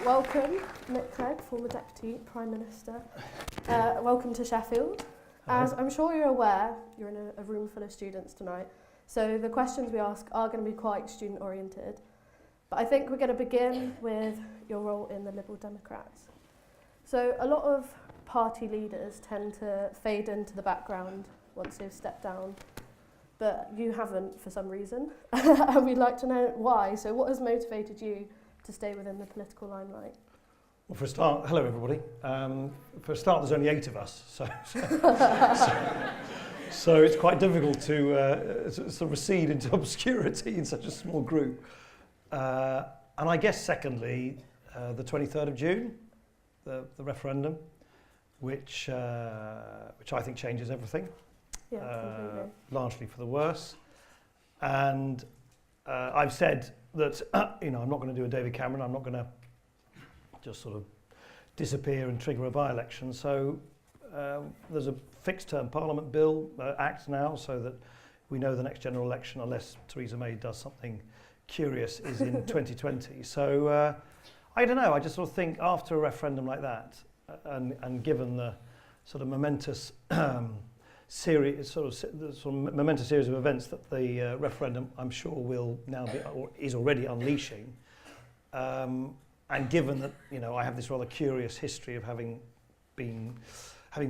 Welcome, Nick Clegg, former Deputy Prime Minister. Welcome to Sheffield. As I'm sure you're aware, you're in a room full of students tonight, so the questions we ask are going to be quite student-oriented. But I think we're going to begin with your role in the Liberal Democrats. So a lot of party leaders tend to fade into the background once they've stepped down, but you haven't for some reason, and we'd like to know why. So what has motivated you to stay within the political limelight? Well, for a start, hello everybody. For a start, there's only 8 of us, so it's quite difficult to sort of recede into obscurity in such a small group. And I guess secondly, the 23rd of June, the referendum, which I think changes everything, largely for the worse. And I've said that I'm not going to do a David Cameron. I'm not going to just sort of disappear and trigger a by-election. So there's a fixed-term Parliament bill act now, so that we know the next general election, unless Theresa May does something curious, is in 2020. So I don't know. I just sort of think after a referendum like that, and given the sort of momentous series of events that the referendum, I'm sure, will now be or is already unleashing, and given that I have this rather curious history of having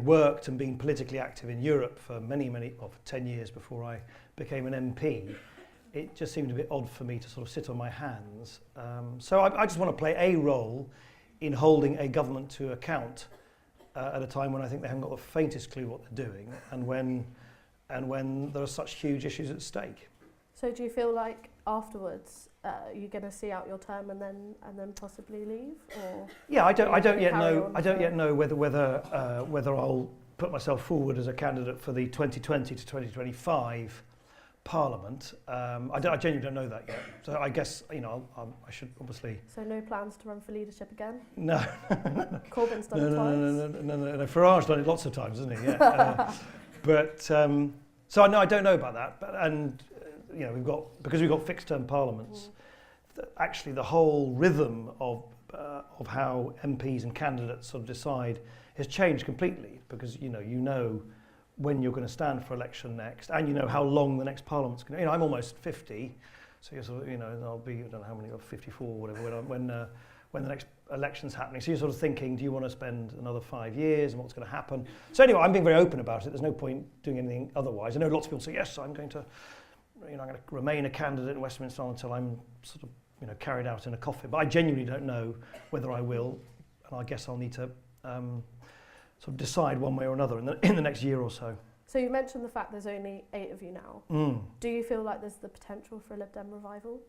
worked and been politically active in Europe for for 10 years before I became an MP, it just seemed a bit odd for me to sort of sit on my hands. So I just want to play a role in holding a government to account at a time when I think they haven't got the faintest clue what they're doing, and when there are such huge issues at stake. So do you feel like afterwards you're going to see out your term and then possibly leave? Or yeah, I don't yet know whether I'll put myself forward as a candidate for the 2020 to 2025 Parliament. I genuinely don't know that yet. So I guess I should obviously. So no plans to run for leadership again? No. Corbyn's done it twice. No. Farage done it lots of times, hasn't he? Yeah. So no, I don't know about that. But because we've got fixed-term parliaments. Actually, the whole rhythm of how MPs and candidates sort of decide has changed completely, because you know when you're going to stand for election next, and you know how long the next parliament's going to. I'm almost 50, so you're sort of, I'll be, I don't know how many, 54 or whatever when the next election's happening. So you're sort of thinking, do you want to spend another 5 years, and what's going to happen? So anyway, I'm being very open about it. There's no point doing anything otherwise. I know lots of people say, yes, I'm going to remain a candidate in Westminster until I'm sort of carried out in a coffin. But I genuinely don't know whether I will, and I guess I'll need to sort of decide one way or another in the next year or so. So you mentioned the fact there's only 8 of you now. Do you feel like there's the potential for a Lib Dem revival?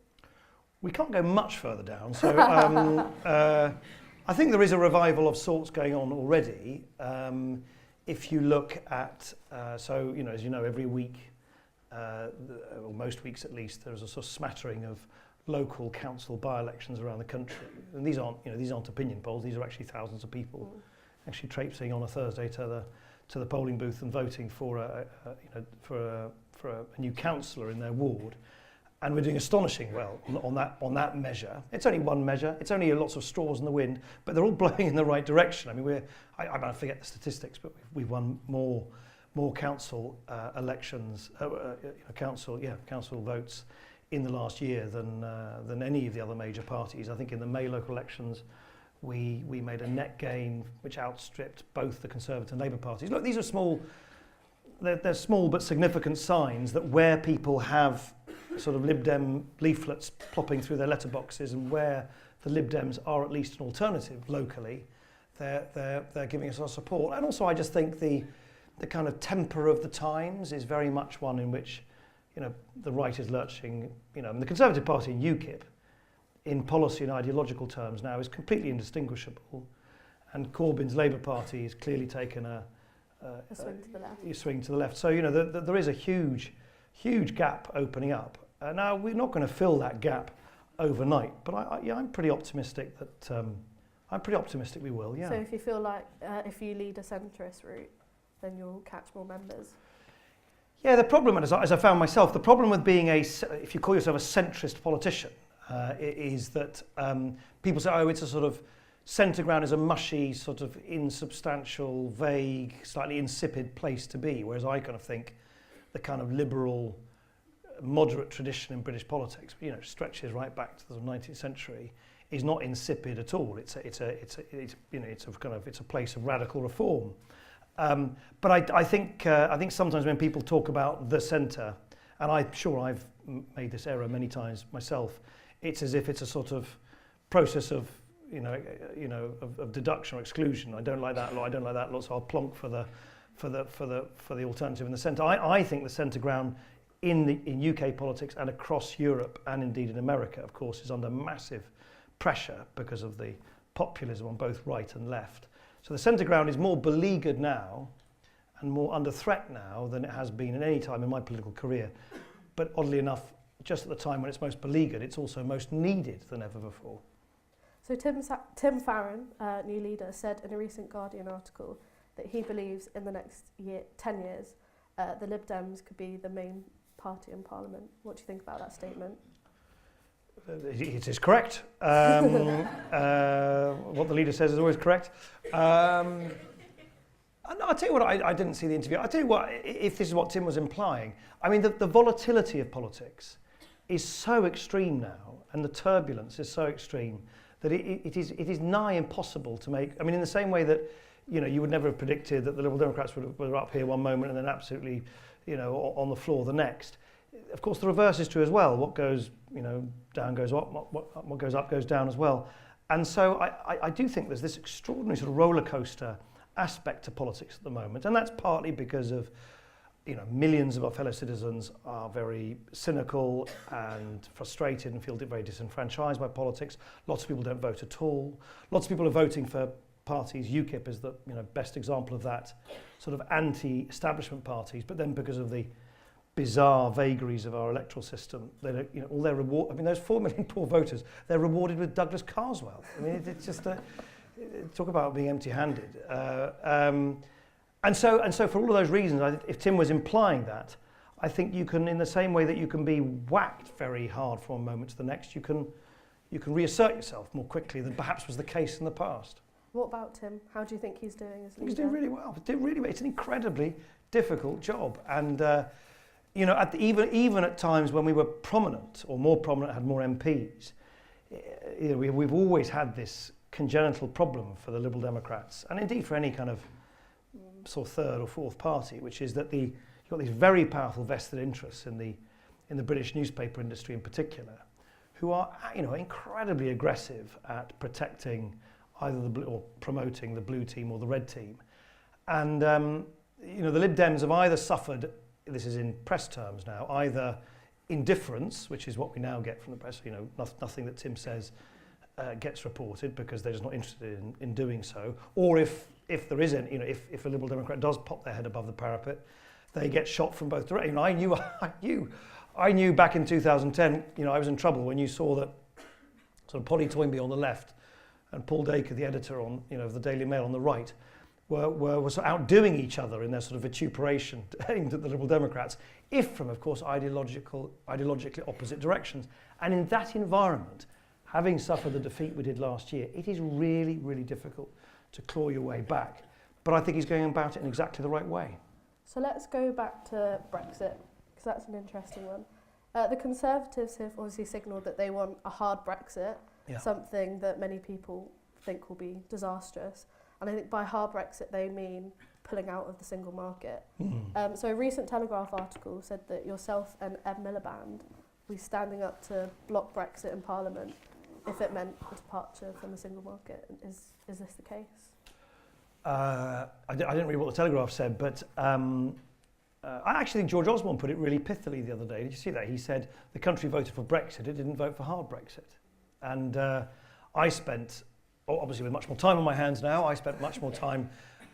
We can't go much further down. So I think there is a revival of sorts going on already. If you look at, as you know, every week, or most weeks at least, there's a sort of smattering of local council by-elections around the country. And these aren't opinion polls. These are actually thousands of people actually traipsing on a Thursday to the polling booth and voting for a new councillor in their ward. And we're doing astonishing well on that measure. It's only one measure. It's only lots of straws in the wind, but they're all blowing in the right direction. I mean, I forget the statistics, but we've won more council elections, council votes in the last year than any of the other major parties. I think in the May local elections, we made a net gain which outstripped both the Conservative and Labour parties. Look, these are small. They're small but significant signs that where people have sort of Lib Dem leaflets plopping through their letterboxes, and where the Lib Dems are at least an alternative locally, they're giving us our support. And also, I just think the kind of temper of the times is very much one in which the right is lurching. And the Conservative Party in UKIP, in policy and ideological terms now, is completely indistinguishable, and Corbyn's Labour Party has clearly taken a swing to the left. Swing to the left. So there is a huge gap opening up. Now we're not going to fill that gap overnight, but I'm pretty optimistic that we will. Yeah. So if you feel like if you lead a centrist route, then you'll catch more members. Yeah, the problem, as I found myself, the problem with being if you call yourself a centrist politician, is that people say, oh, it's a sort of centre ground is a mushy, sort of insubstantial, vague, slightly insipid place to be, whereas I kind of think the kind of liberal, moderate tradition in British politics, stretches right back to the 19th century, is not insipid at all. It's a place of radical reform. But I think sometimes when people talk about the centre, and I'm sure I've made this error many times myself, it's as if it's a sort of process of of deduction or exclusion. I don't like that lot. I don't like that lot. So I'll plonk for the alternative in the centre. I think the centre ground in UK politics and across Europe and indeed in America, of course, is under massive pressure because of the populism on both right and left. So the centre ground is more beleaguered now and more under threat now than it has been at any time in my political career. But oddly enough, just at the time when it's most beleaguered, it's also most needed than ever before. So Tim Farron, new leader, said in a recent Guardian article that he believes in the next 10 years, the Lib Dems could be the main party in Parliament. What do you think about that statement? It is correct. What the leader says is always correct. I'll tell you what, I didn't see the interview. I'll tell you what, if this is what Tim was implying, I mean, the volatility of politics is so extreme now, and the turbulence is so extreme, that it is nigh impossible to make. I mean, in the same way that you would never have predicted that the Liberal Democrats were up here one moment and then absolutely on the floor the next. Of course, the reverse is true as well. What goes down goes up. What goes up goes down as well. And so I do think there's this extraordinary sort of roller coaster aspect to politics at the moment, and that's partly because of millions of our fellow citizens are very cynical and frustrated and feel very disenfranchised by politics. Lots of people don't vote at all. Lots of people are voting for parties. UKIP is the best example of that, sort of anti-establishment parties. But then because of the bizarre vagaries of our electoral system, they all their reward. I mean, those 4 million poor voters, they're rewarded with Douglas Carswell. I mean, it's just talk about being empty-handed. And so for all of those reasons, if Tim was implying that, I think you can, in the same way that you can be whacked very hard from one moment to the next, you can reassert yourself more quickly than perhaps was the case in the past. What about Tim? How do you think he's doing as leader? He's doing really well. It's an incredibly difficult job, and even at times when we were prominent or more prominent, had more MPs, we've always had this congenital problem for the Liberal Democrats, and indeed for any kind of sort of third or fourth party, which is that you've got these very powerful vested interests in the British newspaper industry in particular, who are incredibly aggressive at protecting either the blue or promoting the blue team or the red team, and the Lib Dems have either suffered, this is in press terms now, either indifference, which is what we now get from the press, nothing that Tim says gets reported because they're just not interested in doing so, or if there isn't, if a Liberal Democrat does pop their head above the parapet, they get shot from both directions. I knew back in 2010, I was in trouble when you saw that sort of Polly Toynbee on the left and Paul Dacre, the editor of the Daily Mail on the right, were sort of outdoing each other in their sort of vituperation aimed at the Liberal Democrats, if from, of course, ideologically opposite directions. And in that environment, having suffered the defeat we did last year, it is really, really difficult to claw your way back. But I think he's going about it in exactly the right way. So let's go back to Brexit, because that's an interesting one. The Conservatives have obviously signalled that they want a hard Brexit, something that many people think will be disastrous. And I think by hard Brexit, they mean pulling out of the single market. So a recent Telegraph article said that yourself and Ed Miliband will be standing up to block Brexit in Parliament if it meant a departure from the single market. Is this the case? I didn't read what the Telegraph said, but I actually think George Osborne put it really pithily the other day. Did you see that? He said the country voted for Brexit, it didn't vote for hard Brexit. And I spent, obviously with much more time on my hands now, I spent much more time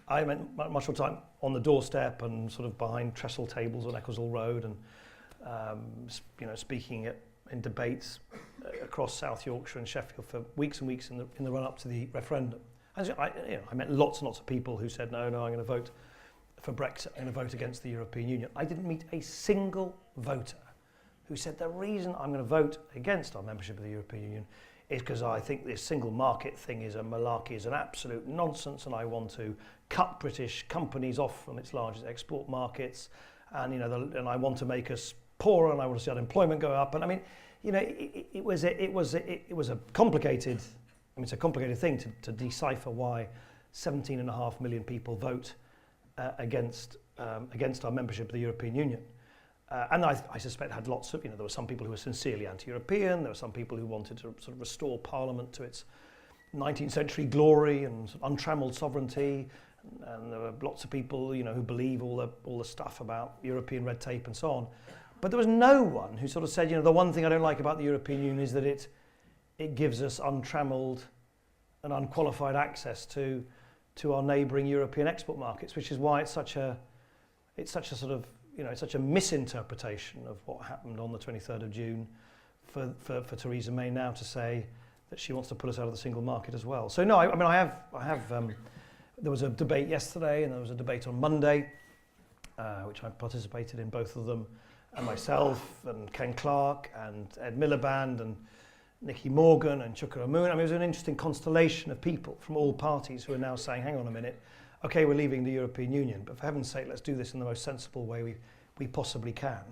on the doorstep and sort of behind trestle tables on Ecclesall Road and speaking in debates across South Yorkshire and Sheffield for weeks and weeks in the run-up to the referendum. And I met lots and lots of people who said, no, I'm going to vote for Brexit, I'm going to vote against the European Union. I didn't meet a single voter who said the reason I'm going to vote against our membership of the European Union is because I think this single market thing is a malarkey, is an absolute nonsense, and I want to cut British companies off from its largest export markets, and and I want to make us poorer, and I want to see unemployment go up. And I mean, it was a complicated. I mean, it's a complicated thing to decipher why 17.5 million people vote against our membership of the European Union. And I suspect had lots of, there were some people who were sincerely anti-European, there were some people who wanted to sort of restore Parliament to its 19th century glory and sort of untrammeled sovereignty, and there were lots of people, who believe all the stuff about European red tape and so on. But there was no one who sort of said, the one thing I don't like about the European Union is that it gives us untrammeled and unqualified access to our neighbouring European export markets, which is why it's such a sort of, it's such a misinterpretation of what happened on the 23rd of June for Theresa May now to say that she wants to pull us out of the single market as well. So no, I have there was a debate yesterday and there was a debate on Monday, which I participated in both of them, and myself and Ken Clarke and Ed Miliband and Nicky Morgan and Chuka Umunna. I mean, it was an interesting constellation of people from all parties who are now saying, hang on a minute, okay, we're leaving the European Union, but for heaven's sake, let's do this in the most sensible way we possibly can.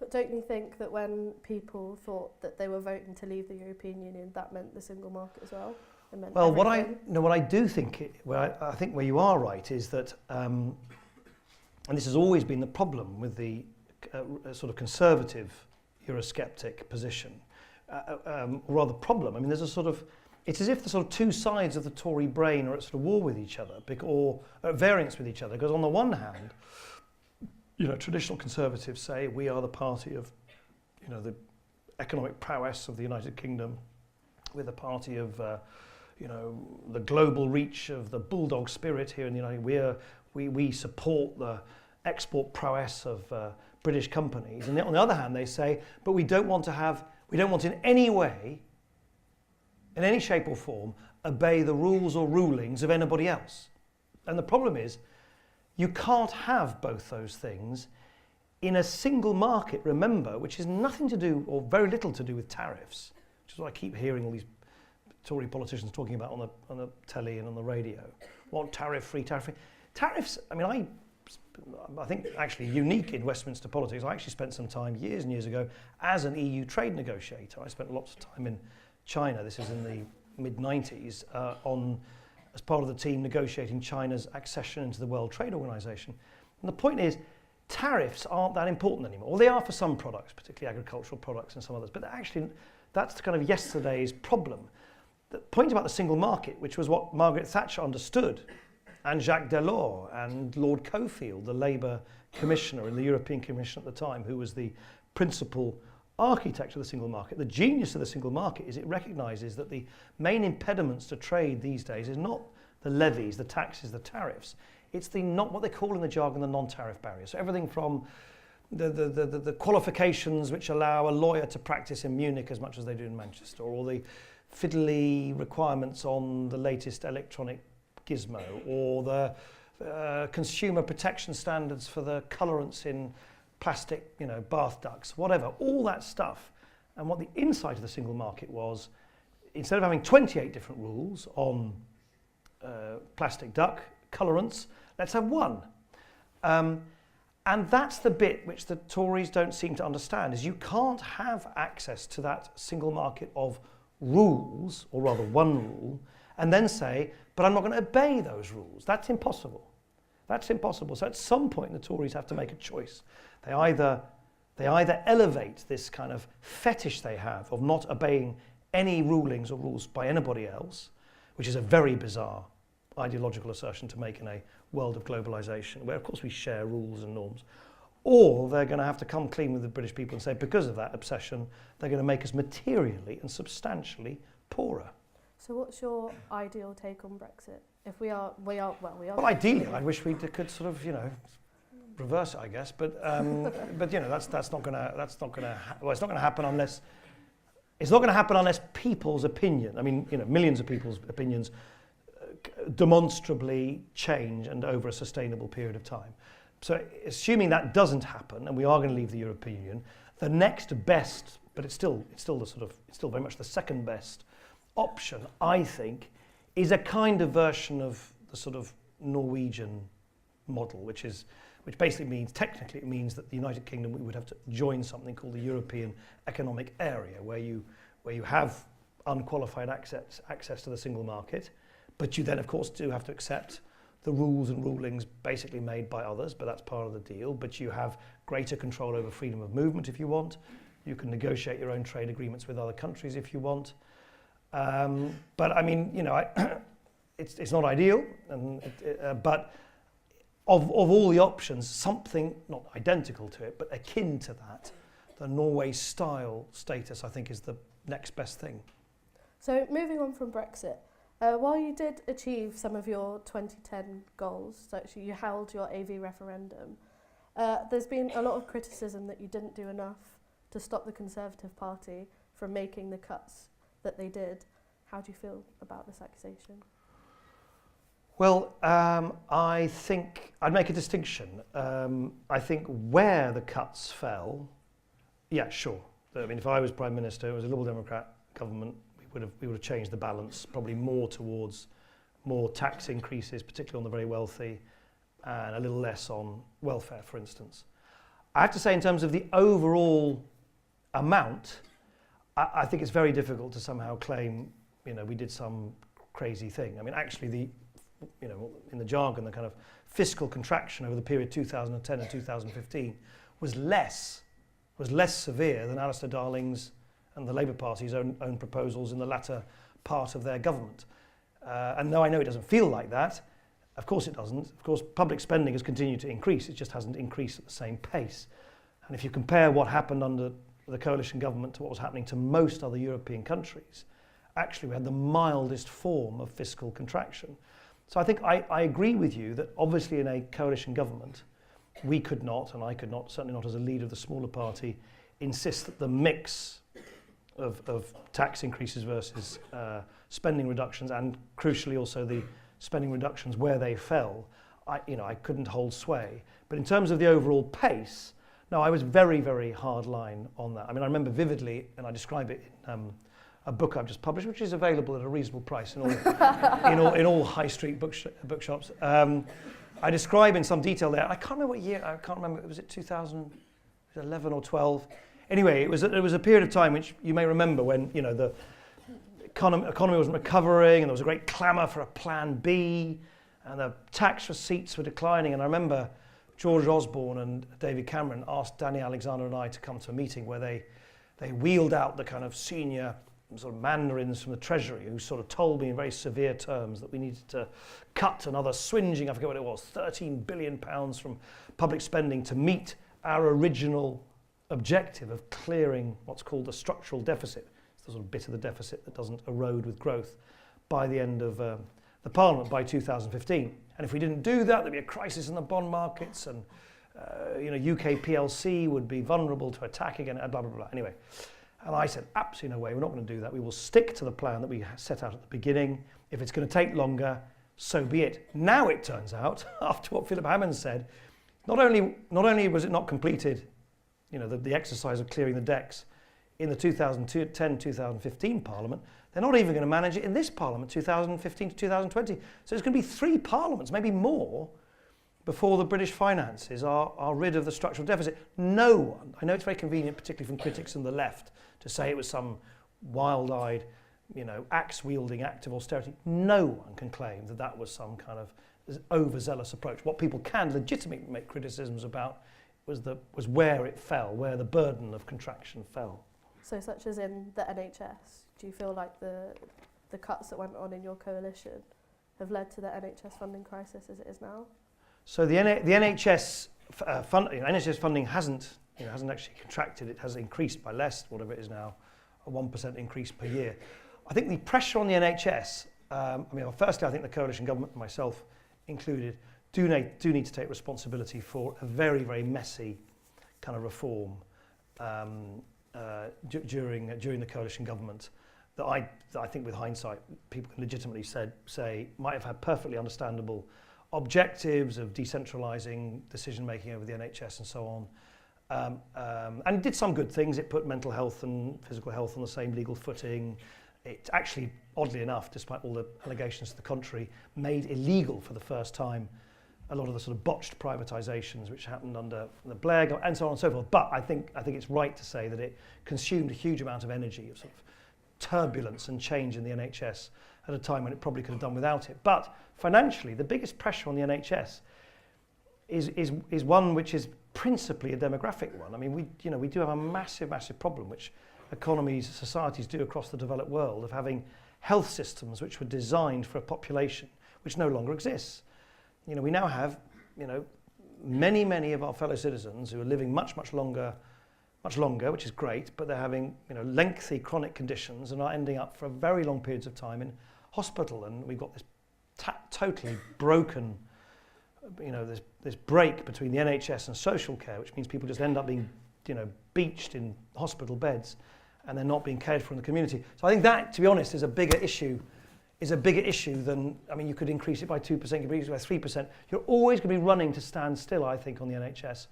But don't you think that when people thought that they were voting to leave the European Union, that meant the single market as well? Well, what I do think, I think where you are right is that, and this has always been the problem with the sort of conservative Eurosceptic position, or rather problem. I mean, there's a sort of, it's as if the sort of two sides of the Tory brain are at sort of war with each other, or at variance with each other. Because on the one hand, traditional conservatives say we are the party of, the economic prowess of the United Kingdom. We're the party of, the global reach of the bulldog spirit here in the United. We support the export prowess of British companies. And on the other hand, they say, but we don't want in any way, in any shape or form, obey the rules or rulings of anybody else. And the problem is, you can't have both those things in a single market, remember, which has nothing to do, or very little to do with tariffs, which is what I keep hearing all these Tory politicians talking about on the telly and on the radio. Want tariff-free, tariff-free. Tariffs, I mean, I think actually unique in Westminster politics. I actually spent some time years and years ago as an EU trade negotiator. I spent lots of time in China. This is in the mid-90s as part of the team negotiating China's accession into the World Trade Organization. And the point is, tariffs aren't that important anymore. Well, they are for some products, particularly agricultural products and some others, but actually that's kind of yesterday's problem. The point about the single market, which was what Margaret Thatcher understood, and Jacques Delors and Lord Cockfield, the Labour commissioner in the European Commission at the time, who was the principal architect of the single market. The genius of the single market is it recognises that the main impediments to trade these days is not the levies, the taxes, the tariffs. It's not what they call in the jargon the non-tariff barriers. So everything from the qualifications which allow a lawyer to practice in Munich as much as they do in Manchester, or the fiddly requirements on the latest electronic gizmo, or the consumer protection standards for the colorants in plastic, bath ducts, whatever, all that stuff. And what the insight of the single market was, instead of having 28 different rules on plastic duct colorants, let's have one. And that's the bit which the Tories don't seem to understand, is you can't have access to that single market of rules, or rather one rule, and then say, but I'm not going to obey those rules. That's impossible. That's impossible. So at some point the Tories have to make a choice. They either elevate this kind of fetish they have of not obeying any rulings or rules by anybody else, which is a very bizarre ideological assertion to make in a world of globalization, where of course we share rules and norms, or they're going to have to come clean with the British people and say, because of that obsession, they're going to make us materially and substantially poorer. So what's your ideal take on Brexit? If we are. Well, ideally, I wish we could sort of, reverse it, I guess. But that's not going to. Well, it's not going to happen unless. It's not going to happen unless people's opinion. I mean, millions of people's opinions demonstrably change and over a sustainable period of time. So, assuming that doesn't happen, and we are going to leave the European Union, the next best, but it's still very much the second best option, I think, is a kind of version of the sort of Norwegian model, which basically means, technically it means that the United Kingdom would have to join something called the European Economic Area, where you have unqualified access to the single market, but you then of course do have to accept the rules and rulings basically made by others, but that's part of the deal. But you have greater control over freedom of movement if you want. You can negotiate your own trade agreements with other countries if you want. But I mean, it's not ideal, but of all the options, something not identical to it, but akin to that, the Norway-style status, I think, is the next best thing. So moving on from Brexit, while you did achieve some of your 2010 goals, so actually you held your AV referendum, there's been a lot of criticism that you didn't do enough to stop the Conservative Party from making the cuts that they did. How do you feel about this accusation? Well, I think I'd make a distinction. I think where the cuts fell, yeah, sure. I mean, if I was Prime Minister, it was a Liberal Democrat government, we would have changed the balance, probably more towards more tax increases, particularly on the very wealthy, and a little less on welfare, for instance. I have to say, in terms of the overall amount, I think it's very difficult to somehow claim, we did some crazy thing. I mean, actually, in the jargon, the kind of fiscal contraction over the period 2010 and 2015 was less severe than Alistair Darling's and the Labour Party's own proposals in the latter part of their government. And though I know it doesn't feel like that, of course it doesn't. Of course, public spending has continued to increase. It just hasn't increased at the same pace. And if you compare what happened under the coalition government to what was happening to most other European countries, actually we had the mildest form of fiscal contraction. So I think I agree with you that obviously in a coalition government, we could not, and I could not, certainly not as a leader of the smaller party, insist that the mix of tax increases versus spending reductions, and crucially also the spending reductions where they fell, I couldn't hold sway. But in terms of the overall pace, no, I was very, very hard line on that. I mean, I remember vividly, and I describe it in a book I've just published, which is available at a reasonable price in all high street bookshops. I describe in some detail there. I can't remember what year. I can't remember. Was it 2011 or 12? Anyway, it was a period of time which you may remember when the economy wasn't recovering, and there was a great clamour for a Plan B, and the tax receipts were declining. And I remember George Osborne and David Cameron asked Danny Alexander and I to come to a meeting where they wheeled out the kind of senior sort of mandarins from the Treasury who sort of told me in very severe terms that we needed to cut another swinging, I forget what it was, £13 billion from public spending to meet our original objective of clearing what's called the structural deficit. It's the sort of bit of the deficit that doesn't erode with growth by the end of the Parliament by 2015. And if we didn't do that, there'd be a crisis in the bond markets, and UK PLC would be vulnerable to attack again, and blah, blah, blah. Anyway, and I said, absolutely no way, we're not going to do that. We will stick to the plan that we set out at the beginning. If it's going to take longer, so be it. Now it turns out, after what Philip Hammond said, not only was it not completed, the exercise of clearing the decks in the 2010-2015 Parliament, they're not even going to manage it in this Parliament, 2015 to 2020. So it's going to be 3 parliaments, maybe more, before the British finances are rid of the structural deficit. No one, I know it's very convenient, particularly from critics on the left, to say it was some wild-eyed, axe-wielding act of austerity. No one can claim that that was some kind of overzealous approach. What people can legitimately make criticisms about was where it fell, where the burden of contraction fell. So such as in the NHS, do you feel like the cuts that went on in your coalition have led to the NHS funding crisis as it is now? So the NHS NHS funding hasn't actually contracted. It has increased by less, whatever it is now, a 1% increase per year. I think the pressure on the NHS. Firstly, I think the coalition government, myself included, do need to take responsibility for a very, very messy kind of reform during the coalition government that I think with hindsight people can legitimately say might have had perfectly understandable objectives of decentralising decision making over the NHS and so on, and it did some good things. It put mental health and physical health on the same legal footing. it's actually, oddly enough, despite all the allegations to the contrary, made illegal for the first time a lot of the sort of botched privatisations which happened under the Clegg and so on and so forth. But I think it's right to say that it consumed a huge amount of energy, of sort of turbulence and change in the NHS at a time when it probably could have done without it. But financially, the biggest pressure on the NHS is one which is principally a demographic one. I mean, we do have a massive problem, which economies, societies do across the developed world, of having health systems which were designed for a population which no longer exists. We now have, many of our fellow citizens who are living much longer, which is great, but they're having, lengthy chronic conditions and are ending up for very long periods of time in hospital. And we've got this totally broken, this break between the NHS and social care, which means people just end up being, beached in hospital beds and they're not being cared for in the community. So I think that, to be honest, is a bigger issue than, you could increase it by 2%, you could increase it by 3%. You're always going to be running to stand still, I think, on the NHS,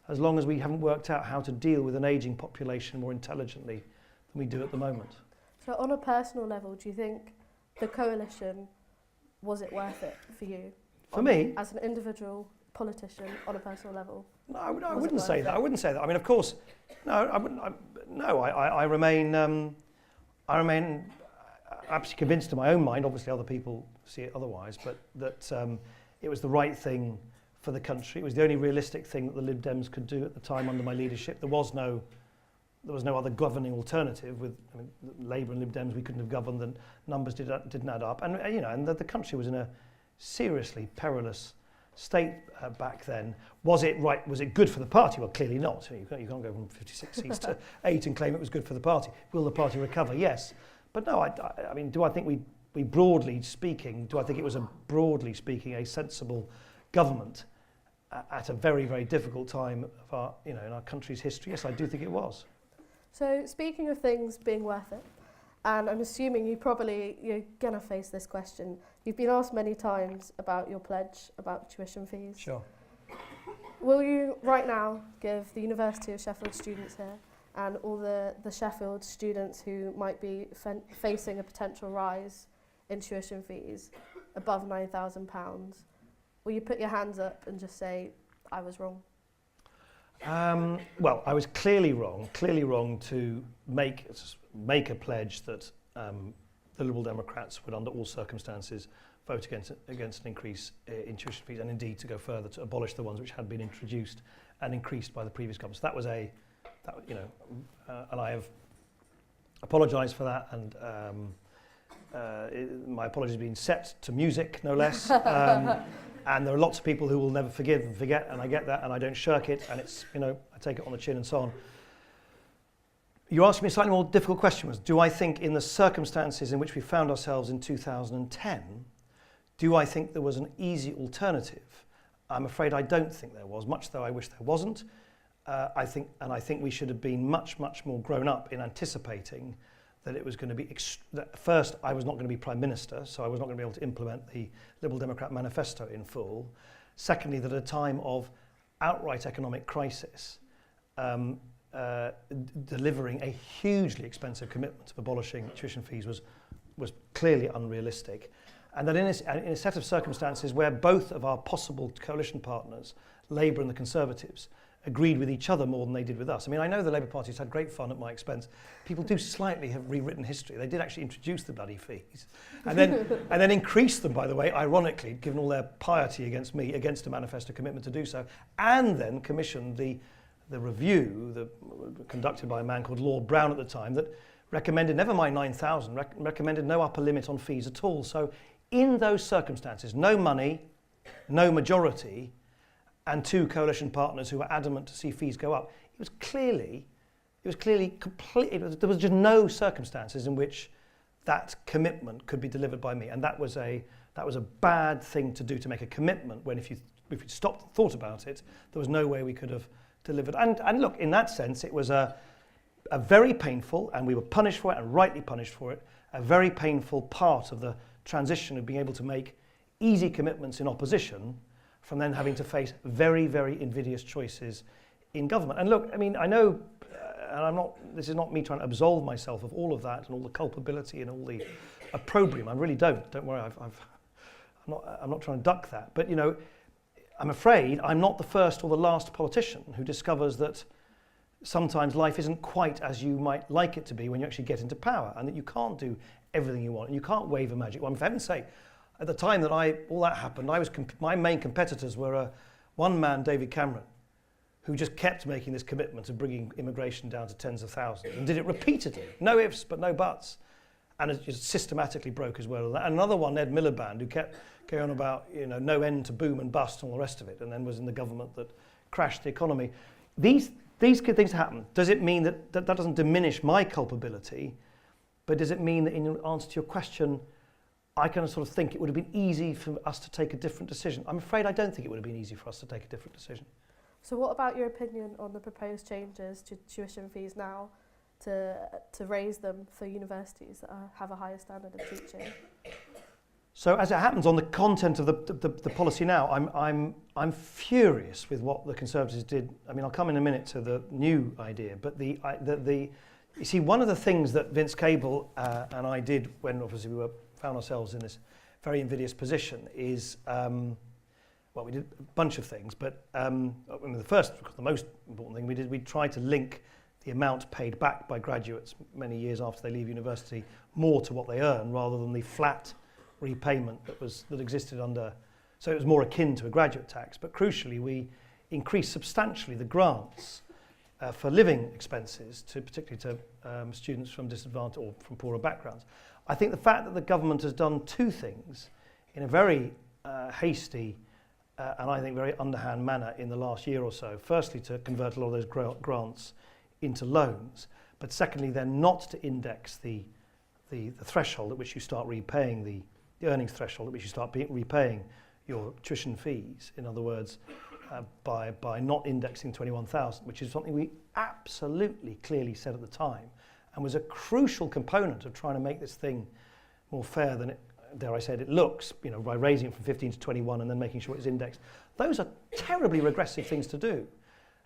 as long as we haven't worked out how to deal with an ageing population more intelligently than we do at the moment. So on a personal level, do you think the coalition, was it worth it for you? For me? As an individual politician, on a personal level? No, I wouldn't say that. I wouldn't say that. I mean, of course, no, I wouldn't. I remain absolutely convinced in my own mind. Obviously, other people see it otherwise, but that it was the right thing for the country. It was the only realistic thing that the Lib Dems could do at the time under my leadership. There was no other governing alternative. With Labour and Lib Dems, we couldn't have governed. The numbers didn't add up, and the country was in a seriously perilous state back then. Was it right? Was it good for the party? Well, clearly not. You can't go from 56 seats to 8 and claim it was good for the party. Will the party recover? Yes. But no, I mean, do I think we broadly speaking, do I think it was broadly speaking a sensible government at a very, very difficult time of our, in our country's history? Yes, I do think it was. So speaking of things being worth it, and I'm assuming you're going to face this question. You've been asked many times about your pledge, about tuition fees. Sure. Will you right now give the University of Sheffield students here and all the Sheffield students who might be facing a potential rise in tuition fees above £9,000, will you put your hands up and just say, I was wrong? Well, I was clearly wrong to make a pledge that the Liberal Democrats would, under all circumstances, vote against an increase in tuition fees, and indeed to go further to abolish the ones which had been introduced and increased by the previous government. So that was and I have apologised for that, and my apologies have been set to music, no less. And there are lots of people who will never forgive and forget, and I get that, and I don't shirk it, and it's, I take it on the chin and so on. You asked me a slightly more difficult question, was, do I think in the circumstances in which we found ourselves in 2010, do I think there was an easy alternative? I'm afraid I don't think there was, much though I wish there wasn't. I think we should have been much more grown up in anticipating that it was going to be, first, I was not going to be Prime Minister, so I was not going to be able to implement the Liberal Democrat manifesto in full. Secondly, that at a time of outright economic crisis, delivering a hugely expensive commitment of abolishing tuition fees was clearly unrealistic. And that in a set of circumstances where both of our possible coalition partners, Labour and the Conservatives, agreed with each other more than they did with us. I mean, I know the Labour Party's had great fun at my expense. People do slightly have rewritten history. They did actually introduce the bloody fees. And then increase them, by the way, ironically, given all their piety against me, against a manifesto commitment to do so, and then commissioned the review conducted by a man called Lord Brown at the time that recommended, never mind 9,000, recommended no upper limit on fees at all. So in those circumstances, no money, no majority, and two coalition partners who were adamant to see fees go up, it was clearly complete. There was just no circumstances in which that commitment could be delivered by me, and that was a bad thing to do, to make a commitment when if you stopped and thought about it, there was no way we could have delivered. And look, in that sense, it was a very painful, and we were punished for it, and rightly punished for it, a very painful part of the transition of being able to make easy commitments in opposition from then having to face very, very invidious choices in government. And look, I mean, I know, this is not me trying to absolve myself of all of that and all the culpability and all the opprobrium. I really don't. Don't worry. I'm not trying to duck that. But, I'm afraid I'm not the first or the last politician who discovers that sometimes life isn't quite as you might like it to be when you actually get into power, and that you can't do everything you want and you can't wave a magic wand. For heaven's sake, at the time that all that happened, my main competitors were one man, David Cameron, who just kept making this commitment of bringing immigration down to tens of thousands and did it repeatedly, no ifs but no buts, and it just systematically broke his word on that. And another one, Ed Miliband, who kept going on about no end to boom and bust and all the rest of it, and then was in the government that crashed the economy. These good things happen. Does it mean that doesn't diminish my culpability, but does it mean that in answer to your question, I kind of sort of think it would have been easy for us to take a different decision? I'm afraid I don't think it would have been easy for us to take a different decision. So what about your opinion on the proposed changes to tuition fees now to raise them for universities that have a higher standard of teaching? So as it happens, on the content of the policy now, I'm furious with what the Conservatives did. I mean, I'll come in a minute to the new idea, but you see, one of the things that Vince Cable and I did when obviously we found ourselves in this very invidious position is, we did a bunch of things, but the most important thing we did, we tried to link the amount paid back by graduates many years after they leave university more to what they earn rather than the flat repayment that existed under, so it was more akin to a graduate tax. But crucially, we increased substantially the grants for living expenses, particularly to students from disadvantaged or from poorer backgrounds. I think the fact that the government has done two things in a very hasty and I think very underhand manner in the last year or so. Firstly, to convert a lot of those grants into loans, but secondly, then not to index the threshold at which you start repaying the earnings threshold at which you start repaying your tuition fees. In other words, by not indexing 21,000, which is something we absolutely clearly said at the time, and was a crucial component of trying to make this thing more fair than it, dare I say it looks, by raising it from 15 to 21 and then making sure it's indexed. Those are terribly regressive things to do.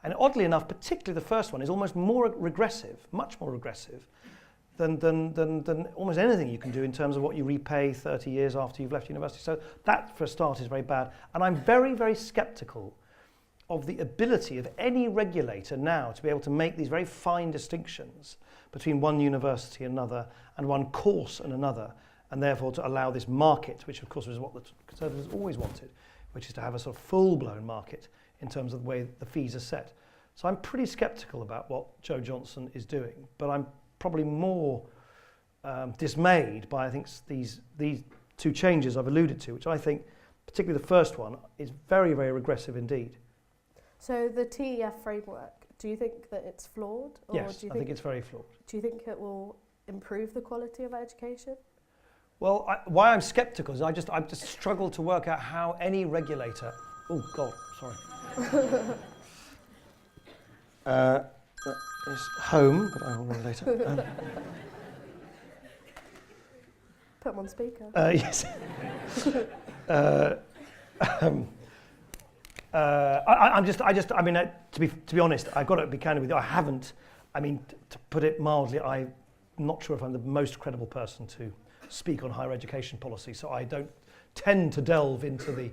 And oddly enough, particularly the first one is almost more regressive, much more regressive than almost anything you can do in terms of what you repay 30 years after you've left university. So that, for a start, is very bad. And I'm very, very sceptical of the ability of any regulator now to be able to make these very fine distinctions between one university and another, and one course and another, and therefore to allow this market, which of course is what the Conservatives always wanted, which is to have a sort of full-blown market in terms of the way the fees are set. So I'm pretty sceptical about what Joe Johnson is doing, but I'm probably more dismayed by, I think, these two changes I've alluded to, which I think, particularly the first one, is very, very regressive indeed. So the TEF framework, do you think that it's flawed? Or Yes, do you I think it's very flawed. Do you think it will improve the quality of education? Well, why I'm sceptical is I just struggle to work out how any regulator... Oh, God, sorry. That is home, but I will run later. Put them on speaker. Yes. I mean, to be honest, I've got to be candid with you. I haven't. I mean, to put it mildly, I'm not sure if I'm the most credible person to speak on higher education policy. So I don't tend to delve into the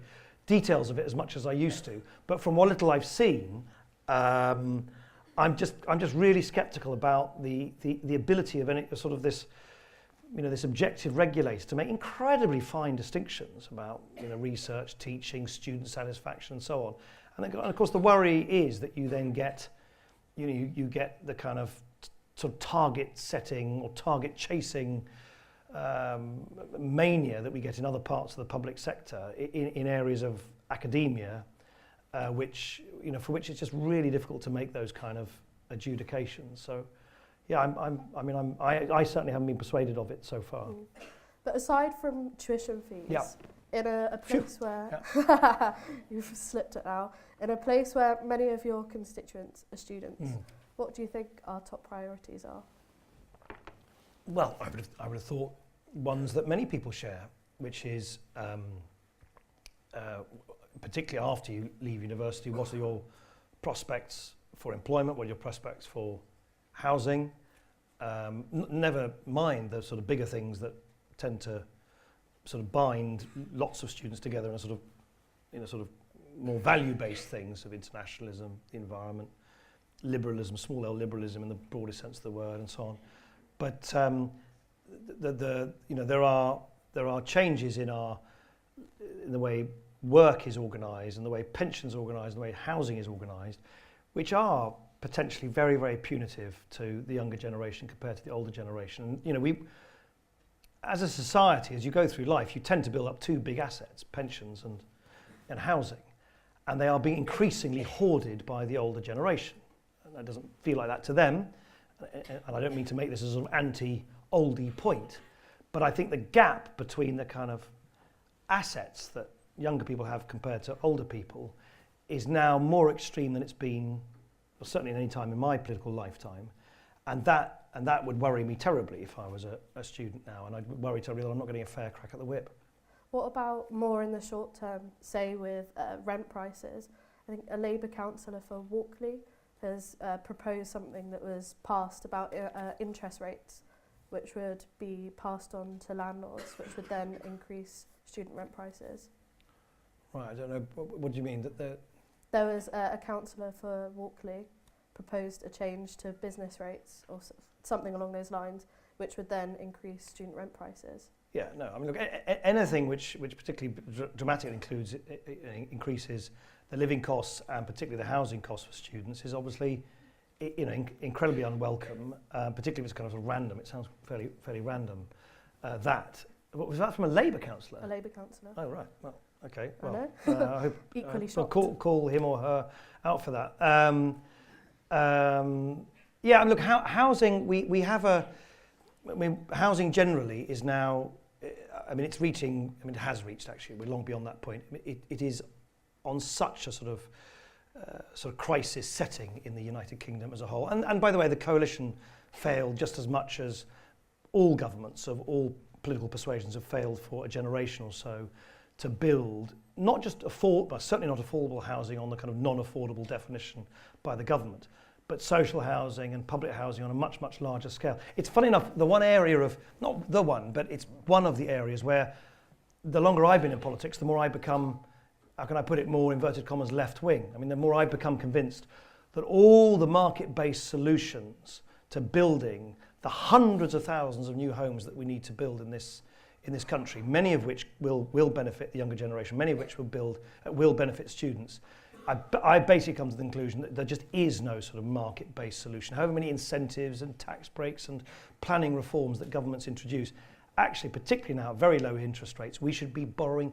details of it as much as I used to. But from what little I've seen, I'm just really sceptical about the ability of any sort of this, this objective regulator to make incredibly fine distinctions about research, teaching, student satisfaction, and so on. And of course, the worry is that you then get, you get the kind of sort of target setting or target chasing mania that we get in other parts of the public sector in areas of academia, which for which it's just really difficult to make those kind of adjudications. So, yeah, I certainly haven't been persuaded of it so far. But aside from tuition fees, yeah. in a place where yeah. you've slipped it now, in a place where many of your constituents are students, what do you think our top priorities are? Well, I would have thought ones that many people share, which is particularly after you leave university, what are your prospects for employment? What are your prospects for housing, never mind the sort of bigger things that tend to sort of bind lots of students together in a sort of more value-based things of internationalism, the environment, liberalism, small L liberalism in the broadest sense of the word, and so on. But there are changes in the way work is organised, and the way pensions are organised, and the way housing is organised, which are potentially very, very punitive to the younger generation compared to the older generation. And, we, as a society, as you go through life, you tend to build up two big assets, pensions and housing, and they are being increasingly hoarded by the older generation. And that doesn't feel like that to them, and I don't mean to make this a sort of anti-oldie point, but I think the gap between the kind of assets that younger people have compared to older people is now more extreme than it's been, well, certainly at any time in my political lifetime, and that would worry me terribly if I was a student now, and I'd worry terribly that I'm not getting a fair crack at the whip. What about more in the short term, say with rent prices? I think a Labour councillor for Walkley has proposed something that was passed about interest rates, which would be passed on to landlords, which would then increase student rent prices. Right, I don't know, what do you mean? There was a councillor for Walkley proposed a change to business rates or something along those lines, which would then increase student rent prices. Yeah, no, I mean, look, anything which particularly dramatically increases the living costs and particularly the housing costs for students is obviously, incredibly unwelcome, particularly if it's kind of random. It sounds fairly random. What was that from a Labour councillor? A Labour councillor. Oh, right. Well, okay. I Well, know. I hope Equally so shocked. call him or her out for that. Yeah, look, housing. We have housing generally is now. It's reaching. It has reached actually. We're long beyond that point. It is on such a sort of crisis setting in the United Kingdom as a whole. And by the way, the coalition failed just as much as all governments of all political persuasions have failed for a generation or so to build not just but certainly not affordable housing on the kind of non-affordable definition by the government, but social housing and public housing on a much, much larger scale. It's funny enough, the one area of, not the one, but it's one of the areas where the longer I've been in politics, the more I become, how can I put it, more inverted commas left wing. The more I've become convinced that all the market-based solutions to building the hundreds of thousands of new homes that we need to build in this country, many of which will benefit the younger generation, many of which will benefit students. I basically come to the conclusion that there just is no sort of market-based solution. However many incentives and tax breaks and planning reforms that governments introduce, actually, particularly now at very low interest rates, we should be borrowing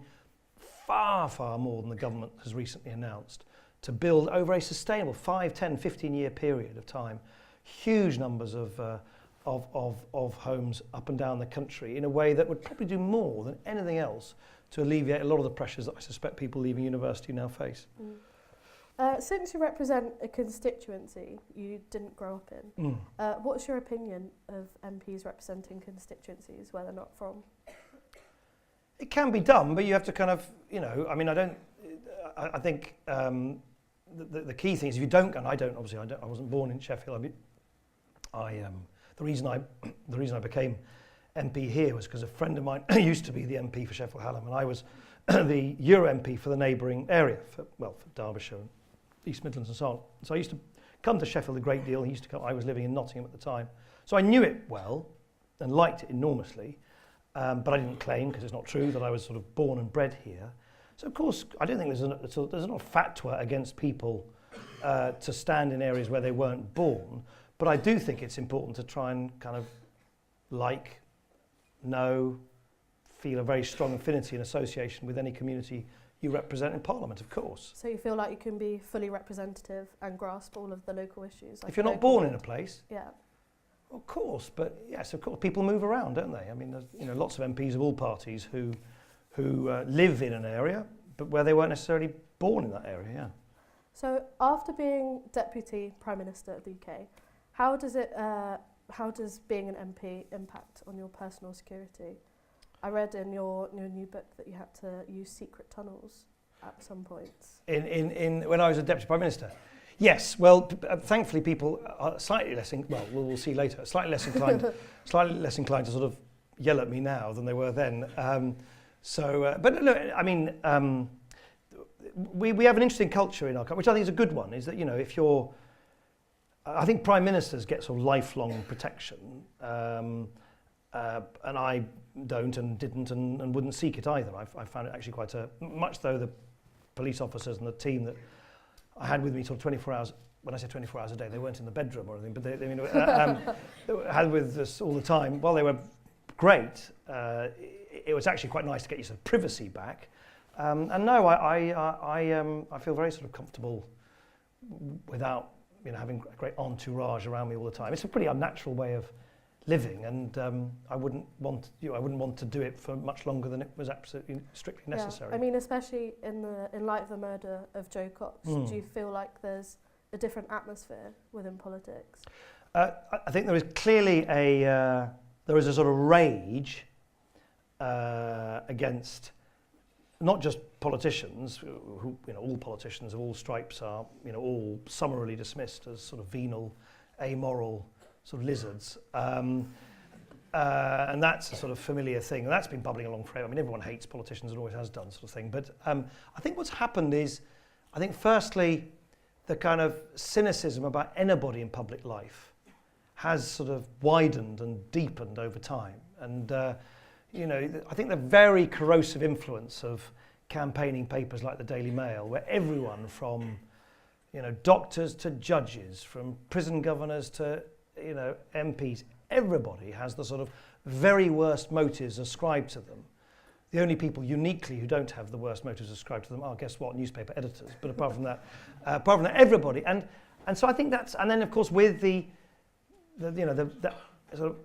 far, far more than the government has recently announced to build over a sustainable 5, 10, 15-year period of time huge numbers of homes up and down the country in a way that would probably do more than anything else to alleviate a lot of the pressures that I suspect people leaving university now face. Since you represent a constituency you didn't grow up in, what's your opinion of MPs representing constituencies where they're not from? It can be done, but you have to kind of, I think the key thing is if you don't, and I wasn't born in Sheffield. The reason I became MP here was because a friend of mine used to be the MP for Sheffield Hallam, and I was the Euro MP for the neighbouring area, for Derbyshire and East Midlands and so on. So I used to come to Sheffield a great deal. I was living in Nottingham at the time, so I knew it well and liked it enormously, but I didn't claim, because it's not true, that I was sort of born and bred here. So of course, I don't think there's not a fatwa against people to stand in areas where they weren't born. But I do think it's important to try and kind of feel a very strong affinity and association with any community you represent in Parliament, of course. So you feel like you can be fully representative and grasp all of the local issues? If you're not born in a place? Yeah. Of course, but yes, of course, people move around, don't they? There's lots of MPs of all parties who live in an area, but where they weren't necessarily born in that area, yeah. So after being Deputy Prime Minister of the UK, how does being an MP impact on your personal security? I read in your new book that you had to use secret tunnels at some points. When I was a Deputy Prime Minister? Yes, well, thankfully people are slightly less, we'll see later, slightly less inclined to sort of yell at me now than they were then. But look, I mean, we have an interesting culture in our country, which I think is a good one, is that, if you're, I think prime ministers get sort of lifelong protection, and I don't and didn't and wouldn't seek it either. I found it actually much though the police officers and the team that I had with me sort of 24 hours, when I say 24 hours a day, they weren't in the bedroom or anything, but they had with us all the time. While they were great, it was actually quite nice to get you some privacy back. And no, I feel very sort of comfortable without having a great entourage around me all the time. It's a pretty unnatural way of living, and I wouldn't want to do it for much longer than it was absolutely strictly necessary. Yeah. I mean, especially in light of the murder of Joe Cox, do you feel like there's a different atmosphere within politics? I think there is clearly a sort of rage against not just politicians, who all politicians of all stripes are all summarily dismissed as sort of venal, amoral sort of lizards, and that's a sort of familiar thing, and that's been bubbling along forever. I mean, everyone hates politicians and always has done, sort of thing. But I think what's happened is, firstly, the kind of cynicism about anybody in public life has sort of widened and deepened over time, and I think the very corrosive influence of campaigning papers like the Daily Mail, where everyone from doctors to judges, from prison governors to MPs, everybody has the sort of very worst motives ascribed to them. The only people uniquely who don't have the worst motives ascribed to them are, guess what, newspaper editors. But apart from that, everybody. And so I think that's, and then of course with the sort of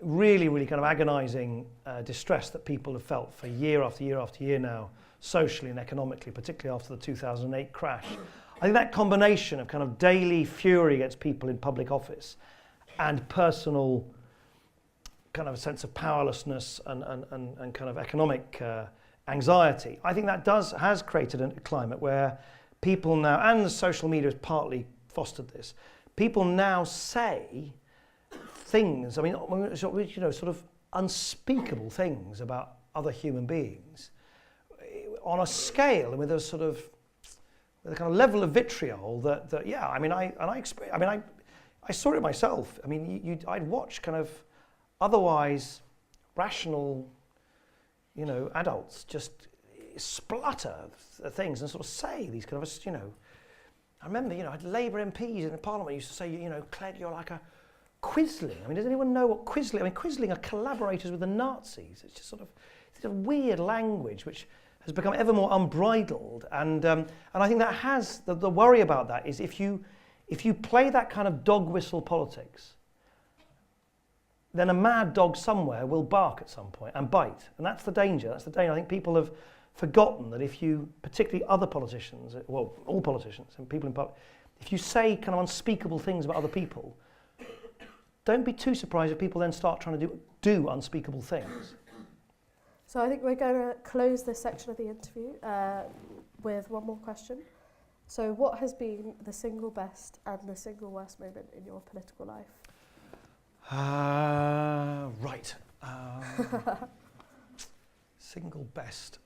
really, really kind of agonising distress that people have felt for year after year after year now, socially and economically, particularly after the 2008 crash. I think that combination of kind of daily fury against people in public office and personal kind of a sense of powerlessness and kind of economic anxiety, I think that has created a climate where people now, and social media has partly fostered this, people now say things, I mean, sort of unspeakable things about other human beings on a scale and with a sort of the kind of level of vitriol that yeah, I saw it myself. I mean, I'd watch kind of otherwise rational, adults just splutter things and sort of say these kind of, I remember, I had Labour MPs in the Parliament used to say, Clegg, you're like a Quisling. I mean, does anyone know what Quisling? I mean, Quisling are collaborators with the Nazis. It's just sort of it's a weird language which has become ever more unbridled, and I think that has the worry about that is if you play that kind of dog whistle politics, then a mad dog somewhere will bark at some point and bite, and that's the danger. That's the danger. I think people have forgotten that if you, particularly other politicians, well, all politicians and people in public, if you say kind of unspeakable things about other people, don't be too surprised if people then start trying to do unspeakable things. So I think we're going to close this section of the interview with one more question. So what has been the single best and the single worst moment in your political life? Right. Single best.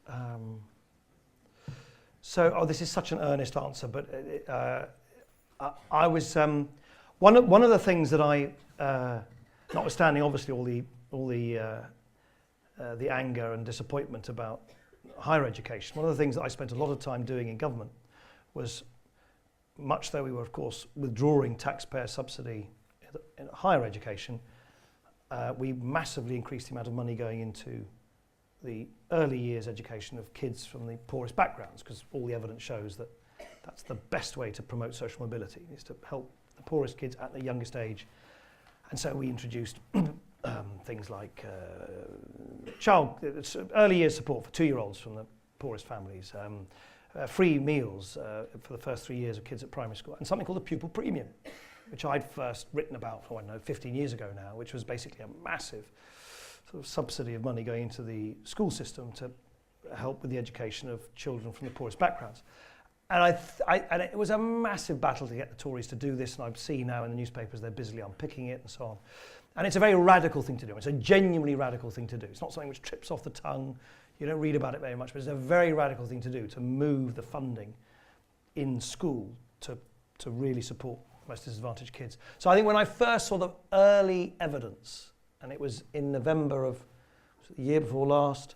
This is such an earnest answer, but I was one of the things that I, notwithstanding obviously all the anger and disappointment about higher education, one of the things that I spent a lot of time doing in government was, much though we were of course withdrawing taxpayer subsidy in higher education, we massively increased the amount of money going into the early years education of kids from the poorest backgrounds, because all the evidence shows that that's the best way to promote social mobility, is to help the poorest kids at the youngest age. And so we introduced things like early years support for 2-year-olds from the poorest families, free meals for the first 3 years of kids at primary school, and something called a pupil premium, which I'd first written about, 15 years ago now, which was basically a massive sort of subsidy of money going into the school system to help with the education of children from the poorest backgrounds. And it was a massive battle to get the Tories to do this, and I see now in the newspapers they're busily unpicking it and so on. And it's a very radical thing to do. It's a genuinely radical thing to do. It's not something which trips off the tongue. You don't read about it very much, but it's a very radical thing to do, to move the funding in school to really support most disadvantaged kids. So I think when I first saw the early evidence, and it was in November of the year before last,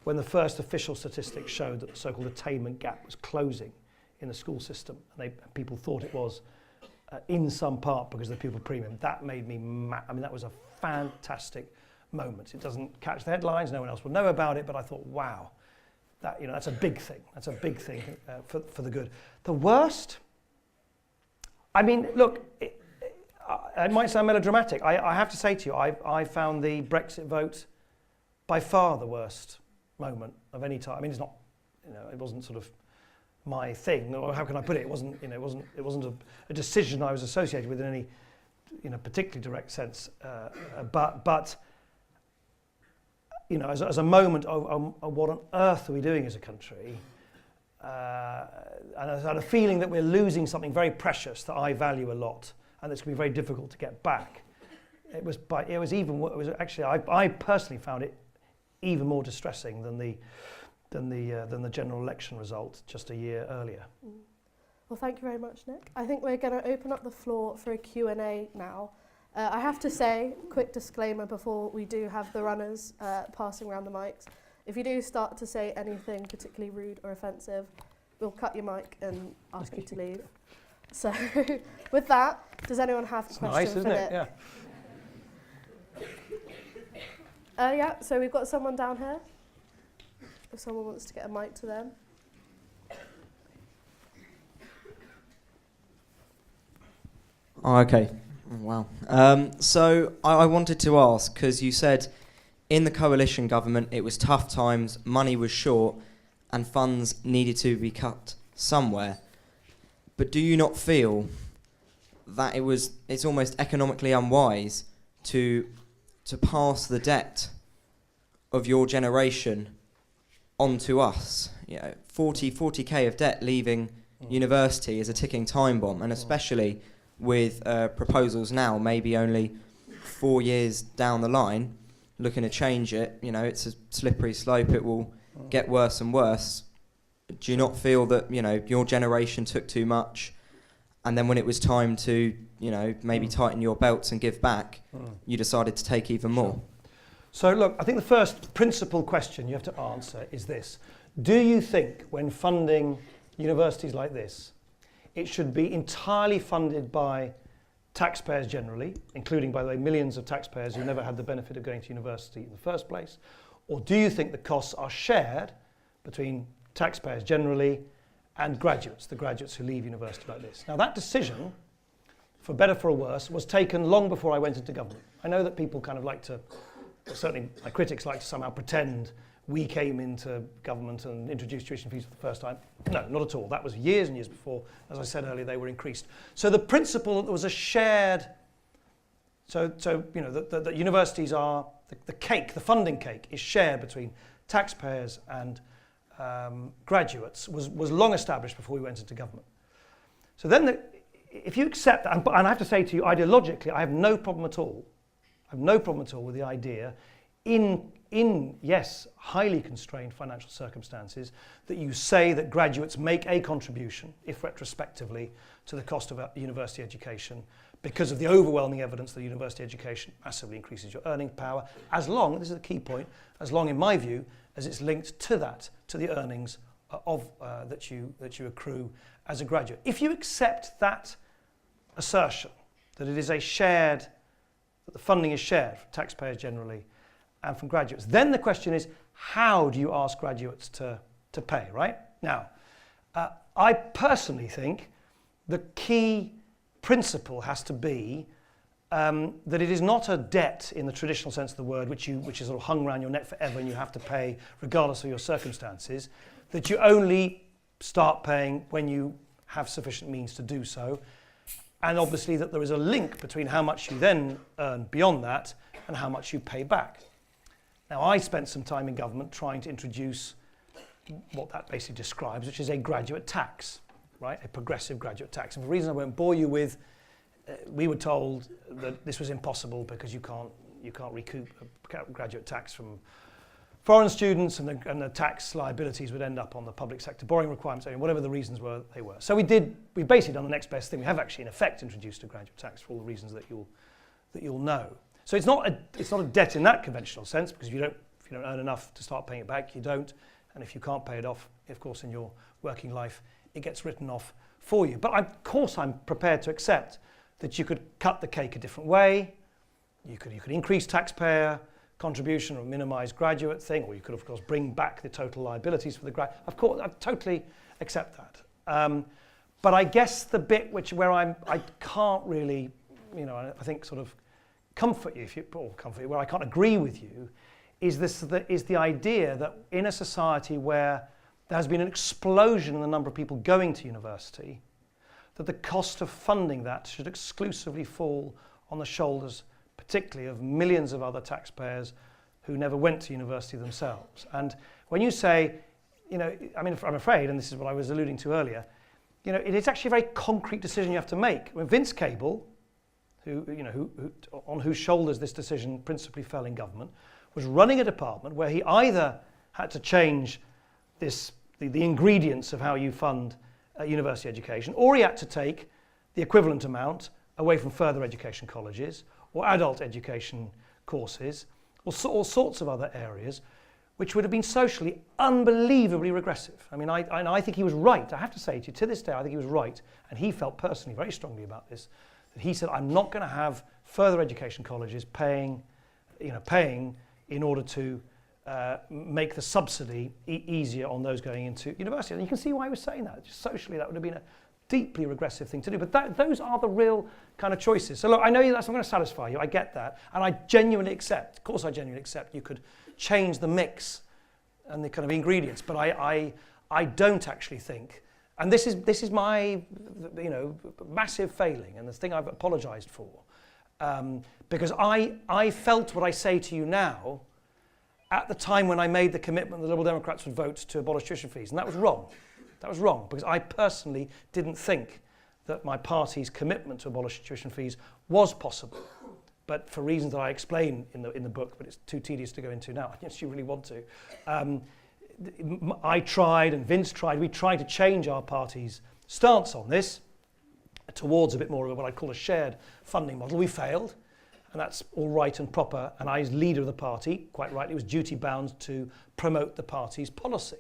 when the first official statistics showed that the so-called attainment gap was closing in the school system, and people thought it was in some part because of the pupil premium. That made me that was a fantastic moment. It doesn't catch the headlines, no one else will know about it, but I thought, wow, that's a big thing. That's a big thing for the good. The worst, look, it might sound melodramatic. I have to say to you, I found the Brexit vote by far the worst moment of any time. It's not, it wasn't sort of my thing, or how can I put it? It wasn't a decision I was associated with in any, particularly direct sense. But as a moment of what on earth are we doing as a country, and I had a feeling that we're losing something very precious that I value a lot, and it's going to be very difficult to get back. I personally found it even more distressing than the general election result just a year earlier. Well, thank you very much, Nick. I think we're going to open up the floor for a Q&A now. I have to say, quick disclaimer before we do have the runners passing around the mics. If you do start to say anything particularly rude or offensive, we'll cut your mic and ask you to leave. So, with that, does anyone have a question nice, for isn't Nick? It? Yeah. So we've got someone down here. If someone wants to get a mic to them. Oh, okay. Wow. So I wanted to ask, because you said in the coalition government it was tough times, money was short, and funds needed to be cut somewhere. But do you not feel that it's almost economically unwise to pass the debt of your generation onto us? 40k of debt leaving university is a ticking time bomb, and especially with proposals now, maybe only 4 years down the line, looking to change it. It's a slippery slope. It will get worse and worse. Do you not feel that your generation took too much, and then when it was time to maybe tighten your belts and give back, you decided to take even more? So look, I think the first principal question you have to answer is this: do you think when funding universities like this, it should be entirely funded by taxpayers generally, including, by the way, millions of taxpayers who never had the benefit of going to university in the first place? Or do you think the costs are shared between taxpayers generally and graduates, the graduates who leave university like this? Now, that decision, for better or for worse, was taken long before I went into government. I know that people kind of like to, certainly my critics like to somehow pretend we came into government and introduced tuition fees for the first time. No, not at all. That was years and years before. As I said earlier, they were increased. So the principle that there was a shared, that universities are, the cake, the funding cake is shared between taxpayers and graduates was long established before we went into government. So then if you accept that, and I have to say to you, ideologically, I have no problem at all. I have no problem at all with the idea in yes, highly constrained financial circumstances, that you say that graduates make a contribution, if retrospectively, to the cost of university education, because of the overwhelming evidence that university education massively increases your earning power, as long, this is the key point, as long, in my view, as it's linked to the earnings that you accrue as a graduate. If you accept that assertion, that it is that the funding is shared for taxpayers generally and from graduates, then the question is, how do you ask graduates to pay, right? Now, I personally think the key principle has to be that it is not a debt in the traditional sense of the word, which is sort of hung around your neck forever and you have to pay regardless of your circumstances, that you only start paying when you have sufficient means to do so, and obviously that there is a link between how much you then earn beyond that and how much you pay back. Now, I spent some time in government trying to introduce what that basically describes, which is a graduate tax. right? A progressive graduate tax. And for reasons I won't bore you with, we were told that this was impossible because you can't recoup a graduate tax from foreign students, and the tax liabilities would end up on the public sector borrowing requirements. I mean, whatever the reasons were, they were. So we've basically done the next best thing. We have actually in effect introduced a graduate tax for all the reasons that you'll know. So it's not a debt in that conventional sense, because if you don't earn enough to start paying it back, you don't. And if you can't pay it off, of course, in your working life, it gets written off for you. But of course, I'm prepared to accept that you could cut the cake a different way. You could increase taxpayer contribution or minimise graduate thing, or you could, of course, bring back the total liabilities for the grad. Of course, I totally accept that. But I guess the bit where I can't really, I think sort of comfort you, where I can't agree with you, is the idea that in a society where there has been an explosion in the number of people going to university, that the cost of funding that should exclusively fall on the shoulders, particularly of millions of other taxpayers who never went to university themselves. And when you say, I'm afraid, and this is what I was alluding to earlier, it is actually a very concrete decision you have to make. When Vince Cable, on whose shoulders this decision principally fell in government, was running a department where he either had to change the ingredients of how you fund university education, or he had to take the equivalent amount away from further education colleges or adult education courses, or all sorts of other areas, which would have been socially unbelievably regressive. I mean, I think he was right. I have to say to you, to this day, I think he was right, and he felt personally very strongly about this, that he said, I'm not going to have further education colleges paying in order to make the subsidy easier on those going into university. And you can see why he was saying that. Just socially, that would have been a deeply regressive thing to do. But those are the real kind of choices. So look, I know that's not going to satisfy you. I get that. And I genuinely accept, of course I genuinely accept you could change the mix and the kind of ingredients. But I don't actually think, and this is my massive failing and the thing I've apologised for, because I felt what I say to you now at the time when I made the commitment the Liberal Democrats would vote to abolish tuition fees, and that was wrong. That was wrong, because I personally didn't think that my party's commitment to abolish tuition fees was possible. But for reasons that I explain in the book, but it's too tedious to go into now, unless you really want to, I tried and Vince tried, we tried to change our party's stance on this towards a bit more of what I call a shared funding model. We failed, and that's all right and proper, and I, as leader of the party, quite rightly, was duty-bound to promote the party's policy.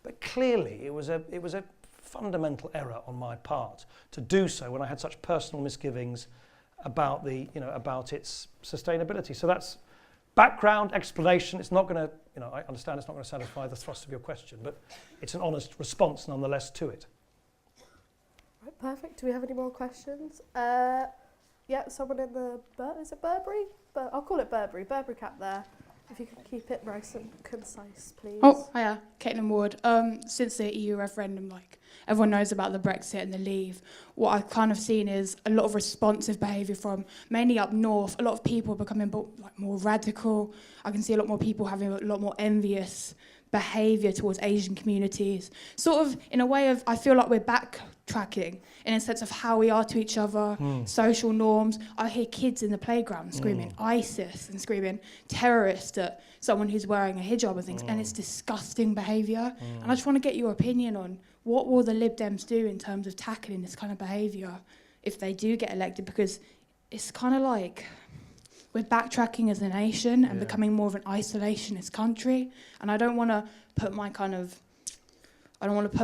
But clearly, it was a fundamental error on my part to do so when I had such personal misgivings about about its sustainability. So that's background explanation. It's not going to, I understand it's not going to satisfy the thrust of your question, but it's an honest response nonetheless to it. Right, perfect. Do we have any more questions? Yeah, someone in the is it Burberry? I'll call it Burberry. Burberry cap there. If you can keep it nice and concise, please. Oh, hiya, Caitlin Ward. Since the EU referendum, everyone knows about the Brexit and the Leave. What I've kind of seen is a lot of responsive behaviour from mainly up north. A lot of people are becoming more radical. I can see a lot more people having a lot more envious behaviour towards Asian communities. Sort of in a way of, I feel like we're backtracking in a sense of how we are to each other, social norms. I hear kids in the playground screaming ISIS and screaming terrorist at someone who's wearing a hijab and things, and it's disgusting behaviour. And I just want to get your opinion on what will the Lib Dems do in terms of tackling this kind of behaviour if they do get elected, because it's kind of like we're backtracking as a nation and becoming more of an isolationist country. And I don't want to put my kind of, I don't want to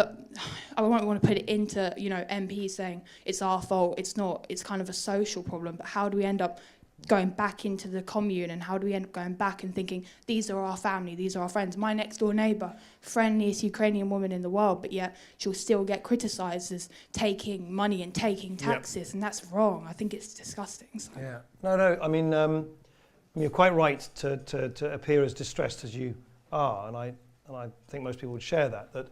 put it into, MPs saying it's our fault, it's not, it's kind of a social problem. But how do we end up going back into the commune, and how do we end up going back and thinking these are our family, these are our friends? My next door neighbour, friendliest Ukrainian woman in the world, but yet she'll still get criticised as taking money and taking taxes, and that's wrong. I think it's disgusting. So. Yeah. No. I mean, you're quite right to appear as distressed as you are, and I think most people would share that. That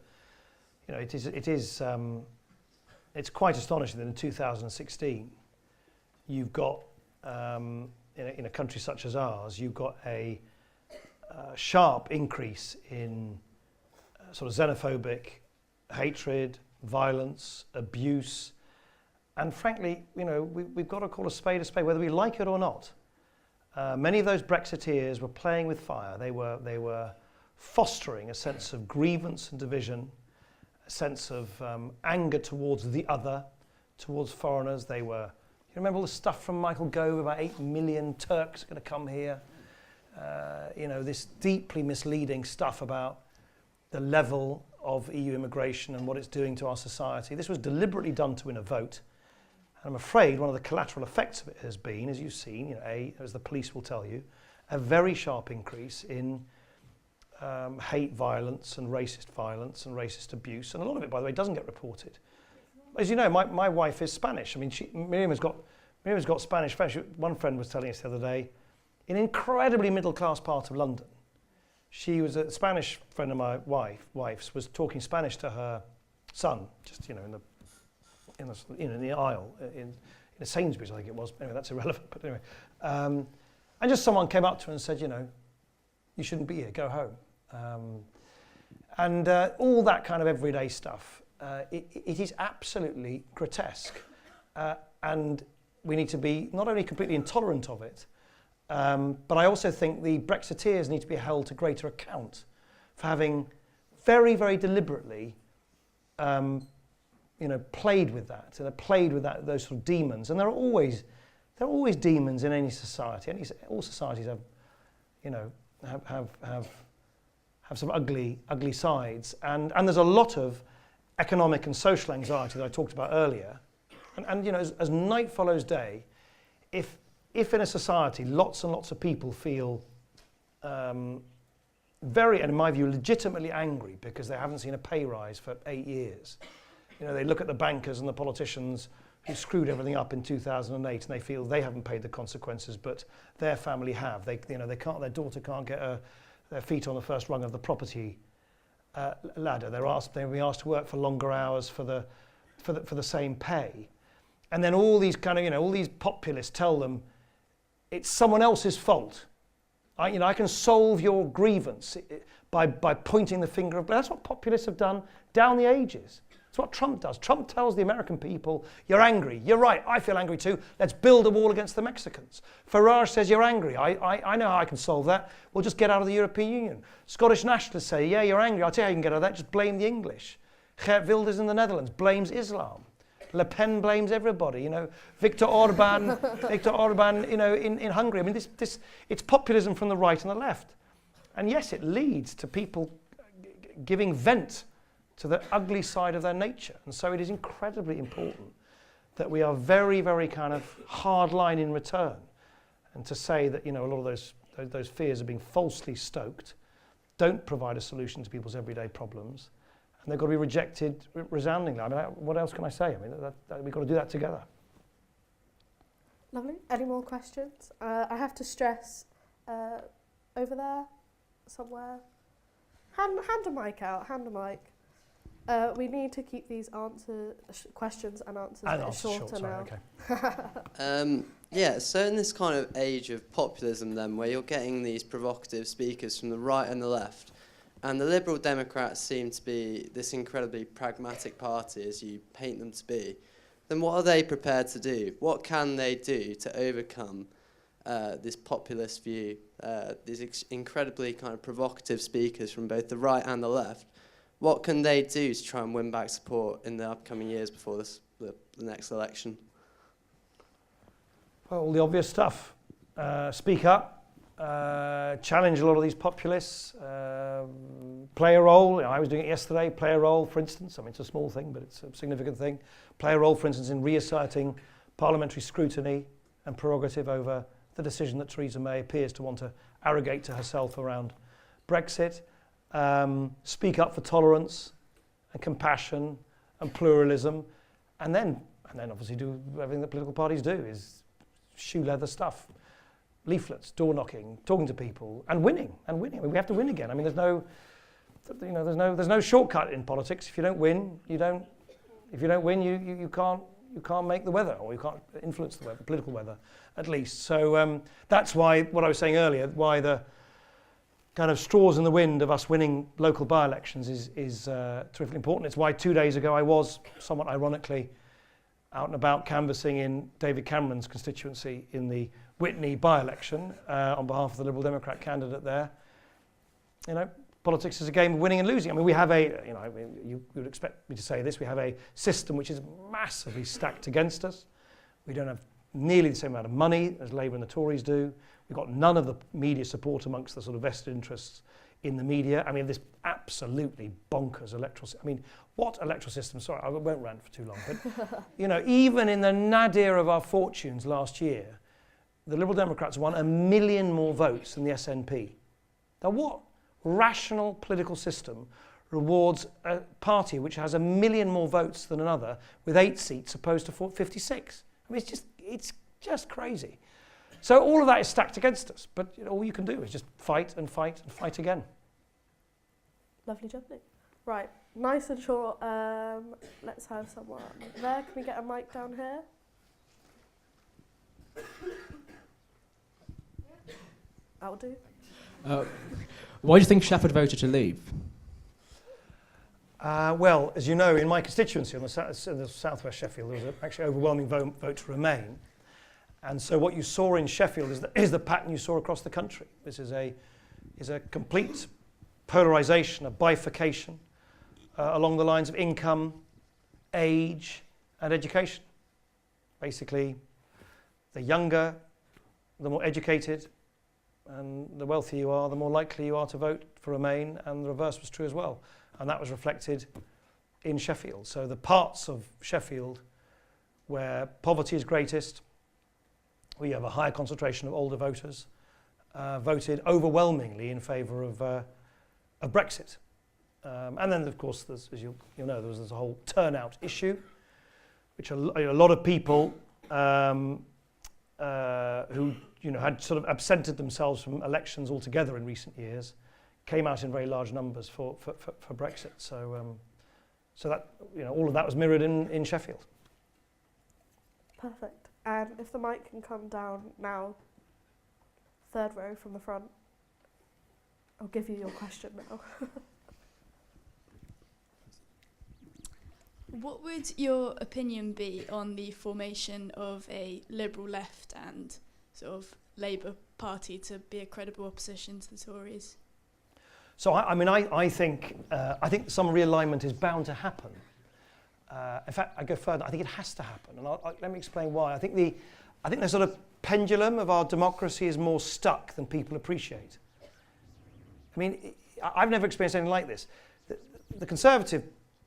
it's quite astonishing that in 2016 you've got in a country such as ours, you've got a sharp increase in sort of xenophobic hatred, violence, abuse, and frankly, we've got to call a spade, whether we like it or not. Many of those Brexiteers were playing with fire. They were fostering a sense of grievance and division, a sense of anger towards the other, towards foreigners. You remember all the stuff from Michael Gove about 8 million Turks are going to come here? This deeply misleading stuff about the level of EU immigration and what it's doing to our society. This was deliberately done to win a vote. And I'm afraid one of the collateral effects of it has been, as you've seen, as the police will tell you, a very sharp increase in hate violence and racist abuse. And a lot of it, by the way, doesn't get reported. As you know, my wife is Spanish. I mean, Miriam has got Spanish friends. One friend was telling us the other day, in an incredibly middle-class part of London, she was a Spanish friend of my wife's, was talking Spanish to her son, just in the aisle in a Sainsbury's, I think it was. Anyway, that's irrelevant. But anyway, and just someone came up to her and said, you shouldn't be here. Go home. And all that kind of everyday stuff. It is absolutely grotesque, and we need to be not only completely intolerant of it, but I also think the Brexiteers need to be held to greater account for having very, very deliberately, played with that, those sort of demons. And there are always demons in any society. All societies have some ugly sides, and there's a lot of economic and social anxiety that I talked about earlier. And as night follows day, if in a society lots and lots of people feel very, and in my view, legitimately angry because they haven't seen a pay rise for 8 years, they look at the bankers and the politicians who screwed everything up in 2008, and they feel they haven't paid the consequences, but their family have. Their daughter can't get their feet on the first rung of the property ladder. They'll be asked to work for longer hours for the same pay, and then all these all these populists tell them it's someone else's fault. I can solve your grievance by pointing the finger of blame. That's what populists have done down the ages. That's what Trump does. Trump tells the American people, you're angry. You're right. I feel angry too. Let's build a wall against the Mexicans. Farage says, you're angry. I know how I can solve that. We'll just get out of the European Union. Scottish nationalists say, yeah, you're angry. I'll tell you how you can get out of that. Just blame the English. Geert Wilders in the Netherlands blames Islam. Le Pen blames everybody. Viktor Orban, in Hungary. I mean, it's populism from the right and the left. And yes, it leads to people giving vent to the ugly side of their nature. And so it is incredibly important that we are very, very kind of hard line in return, and to say that, a lot of those fears are being falsely stoked, don't provide a solution to people's everyday problems, and they've got to be rejected resoundingly. I mean, what else can I say? I mean, we've got to do that together. Lovely. Any more questions? I have to stress, over there, somewhere, hand a mic out, hand a mic. We need to keep these questions and answers shorter now. Okay. So in this kind of age of populism then, where you're getting these provocative speakers from the right and the left, and the Liberal Democrats seem to be this incredibly pragmatic party, as you paint them to be, then what are they prepared to do? What can they do to overcome this populist view, these incredibly kind of provocative speakers from both the right and the left? What can they do to try and win back support in the upcoming years before the next election? Well, all the obvious stuff. Speak up, challenge a lot of these populists, play a role. I was doing it yesterday, play a role, for instance. I mean, it's a small thing, but it's a significant thing. Play a role, for instance, in reasserting parliamentary scrutiny and prerogative over the decision that Theresa May appears to want to arrogate to herself around Brexit. Speak up for tolerance and compassion and pluralism, and then obviously do everything that political parties do, is shoe leather stuff, leaflets, door knocking, talking to people, and winning. I mean, we have to win again. I mean, there's no shortcut in politics. If you don't win, you don't. If you don't win, you can't make the weather, or you can't influence the weather, political weather, at least. So that's why what I was saying earlier, why the kind of straws in the wind of us winning local by-elections is terrifically important. It's why 2 days ago I was, somewhat ironically, out and about canvassing in David Cameron's constituency in the Witney by-election on behalf of the Liberal Democrat candidate there. You know, politics is a game of winning and losing. I mean, we have you would expect me to say this, we have a system which is massively stacked against us. We don't have nearly the same amount of money as Labour and the Tories do. We've got none of the media support amongst the sort of vested interests in the media. I mean, this absolutely bonkers electoral system. I mean, what electoral system? Sorry, I won't rant for too long. But, you know, even in the nadir of our fortunes last year, the Liberal Democrats won 1 million more votes than the SNP. Now, what rational political system rewards a party which has 1 million more votes than another with 8 seats opposed to 56? I mean, it's just crazy. So all of that is stacked against us, but you know, all you can do is just fight and fight and fight again. Lovely jubbly. Right, nice and short. Let's have someone there. Can we get a mic down here? That'll do. Why do you think Sheffield voted to leave? Well, as you know, in my constituency on the southwest Sheffield, there was actually overwhelming vote to remain. And so what you saw in Sheffield is the pattern you saw across the country. This is a complete polarisation, a bifurcation along the lines of income, age, and education. Basically, the younger, the more educated, and the wealthier you are, the more likely you are to vote for Remain, and the reverse was true as well. And that was reflected in Sheffield. So the parts of Sheffield where poverty is greatest, where you have a higher concentration of older voters, voted overwhelmingly in favour of Brexit. And then, of course, as you'll know, there was this whole turnout issue, which a lot of people who had sort of absented themselves from elections altogether in recent years came out in very large numbers for Brexit. So that all of that was mirrored in Sheffield. Perfect. And if the mic can come down now, third row from the front, I'll give you your question now. What would your opinion be on the formation of a Liberal left and sort of Labour Party to be a credible opposition to the Tories? So I think some realignment is bound to happen. In fact, I go further. I think it has to happen, and let me explain why. I think the sort of pendulum of our democracy is more stuck than people appreciate. I mean, I've never experienced anything like this. The Conservative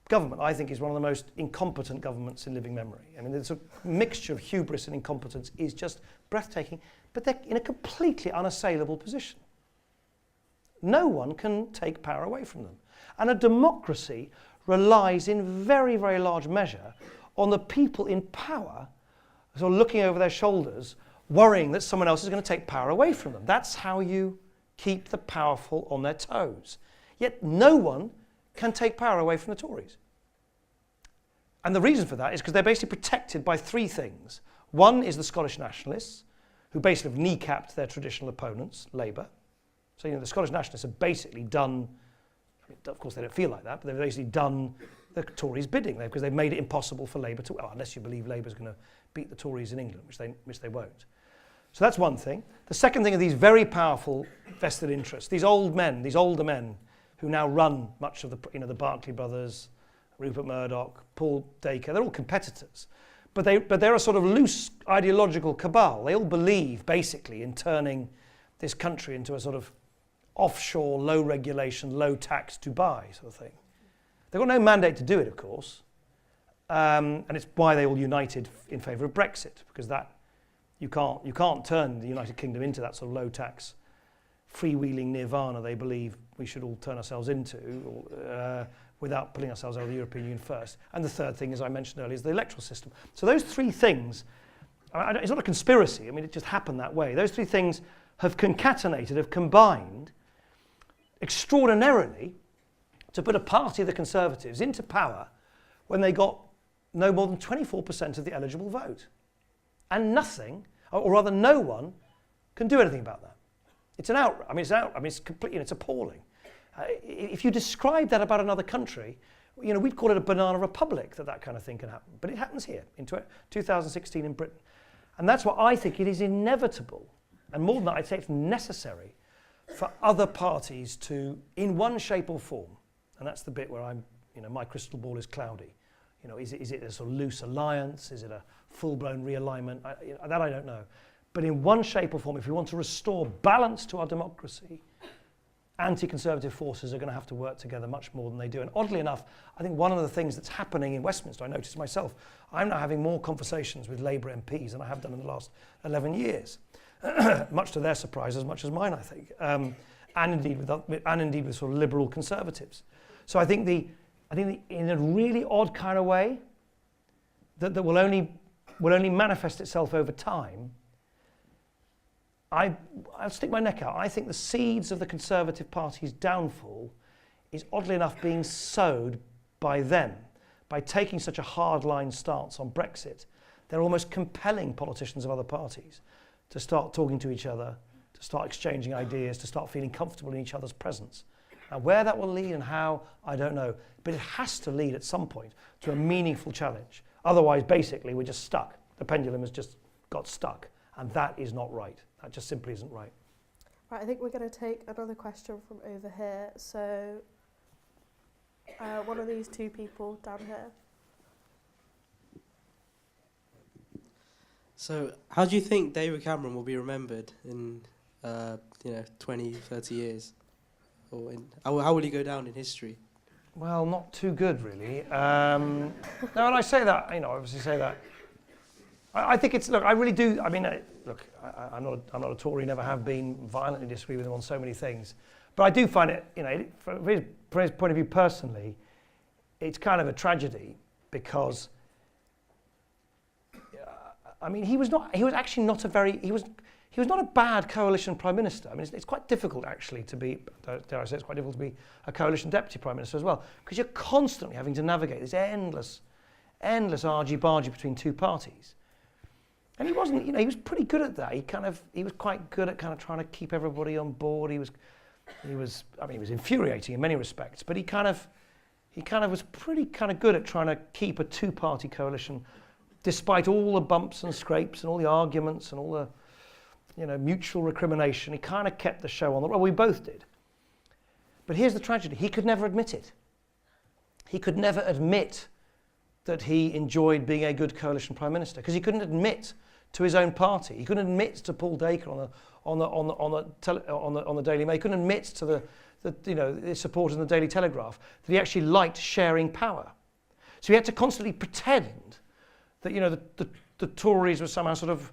government, I think, is one of the most incompetent governments in living memory. I mean, the sort of mixture of hubris and incompetence is just breathtaking, but they're in a completely unassailable position. No one can take power away from them. And a democracy relies in very, very large measure on the people in power sort of looking over their shoulders, worrying that someone else is going to take power away from them. That's how you keep the powerful on their toes. Yet no one can take power away from the Tories. And the reason for that is because they're basically protected by 3 things. One is the Scottish nationalists, who basically have kneecapped their traditional opponents, Labour. So the Scottish nationalists have basically done, of course they don't feel like that, but they've basically done the Tories' bidding there because they've made it impossible for Labour to, unless you believe Labour's going to beat the Tories in England, which they won't. So that's one thing. The second thing are these very powerful vested interests, these older men who now run much of the Barclay brothers, Rupert Murdoch, Paul Dacre. They're all competitors, but they're a sort of loose ideological cabal. They all believe basically in turning this country into a sort of offshore, low regulation, low tax Dubai sort of thing. They've got no mandate to do it, of course, and it's why they all united in favour of Brexit, because that you can't turn the United Kingdom into that sort of low tax, freewheeling nirvana they believe we should all turn ourselves into without pulling ourselves out of the European Union first. And the third thing, as I mentioned earlier, is the electoral system. So those 3 things, it's not a conspiracy, I mean, it just happened that way. Those 3 things have concatenated, have combined extraordinarily to put a party of the Conservatives into power when they got no more than 24% of the eligible vote. And nothing, or rather no one, can do anything about that. It's an out. I mean, it's completely. It's appalling. If you describe that about another country, we'd call it a banana republic that kind of thing can happen. But it happens here in 2016 in Britain, and that's why I think it is inevitable, and more than that, I'd say it's necessary for other parties to, in one shape or form, and that's the bit where my crystal ball is cloudy. Is it a sort of loose alliance? Is it a full-blown realignment? That I don't know. But in one shape or form, if we want to restore balance to our democracy, anti-conservative forces are going to have to work together much more than they do. And oddly enough, I think one of the things that's happening in Westminster, I noticed myself, I'm now having more conversations with Labour MPs than I have done in the last 11 years, much to their surprise, as much as mine, I think, and indeed with sort of liberal conservatives. So I think in a really odd kind of way, that will only manifest itself over time. I'll stick my neck out. I think the seeds of the Conservative Party's downfall is oddly enough being sowed by them, by taking such a hardline stance on Brexit. They're almost compelling politicians of other parties to start talking to each other, to start exchanging ideas, to start feeling comfortable in each other's presence. Now, where that will lead and how, I don't know. But it has to lead at some point to a meaningful challenge. Otherwise, basically, we're just stuck. The pendulum has just got stuck. And that is not right. That just simply isn't right. Right, I think we're going to take another question from over here. So, one of these two people down here. So, how do you think David Cameron will be remembered in 20, 30 years? Or how will he go down in history? Well, not too good, really. No, and I say that, obviously say that. I think it's, look, I really do, I mean, I'm not a Tory, never have been, violently disagree with him on so many things. But I do find it, from his point of view personally, it's kind of a tragedy because, he was actually not he was not a bad coalition prime minister. I mean, it's quite difficult actually to be, dare I say, it's quite difficult to be a coalition deputy prime minister as well, because you're constantly having to navigate this endless argy-bargy between two parties. And he wasn't, he was pretty good at that. He was quite good at kind of trying to keep everybody on board. He was infuriating in many respects, but he kind of was pretty kind of good at trying to keep a two-party coalition, despite all the bumps and scrapes and all the arguments and all the, mutual recrimination. He kind of kept the show on the road. Well, we both did. But here's the tragedy. He could never admit it. He could never admit that he enjoyed being a good coalition prime minister, because he couldn't admit to his own party. He couldn't admit to Paul Dacre on the Daily Mail. He couldn't admit to the supporters in the Daily Telegraph that he actually liked sharing power. So he had to constantly pretend that the Tories were somehow sort of,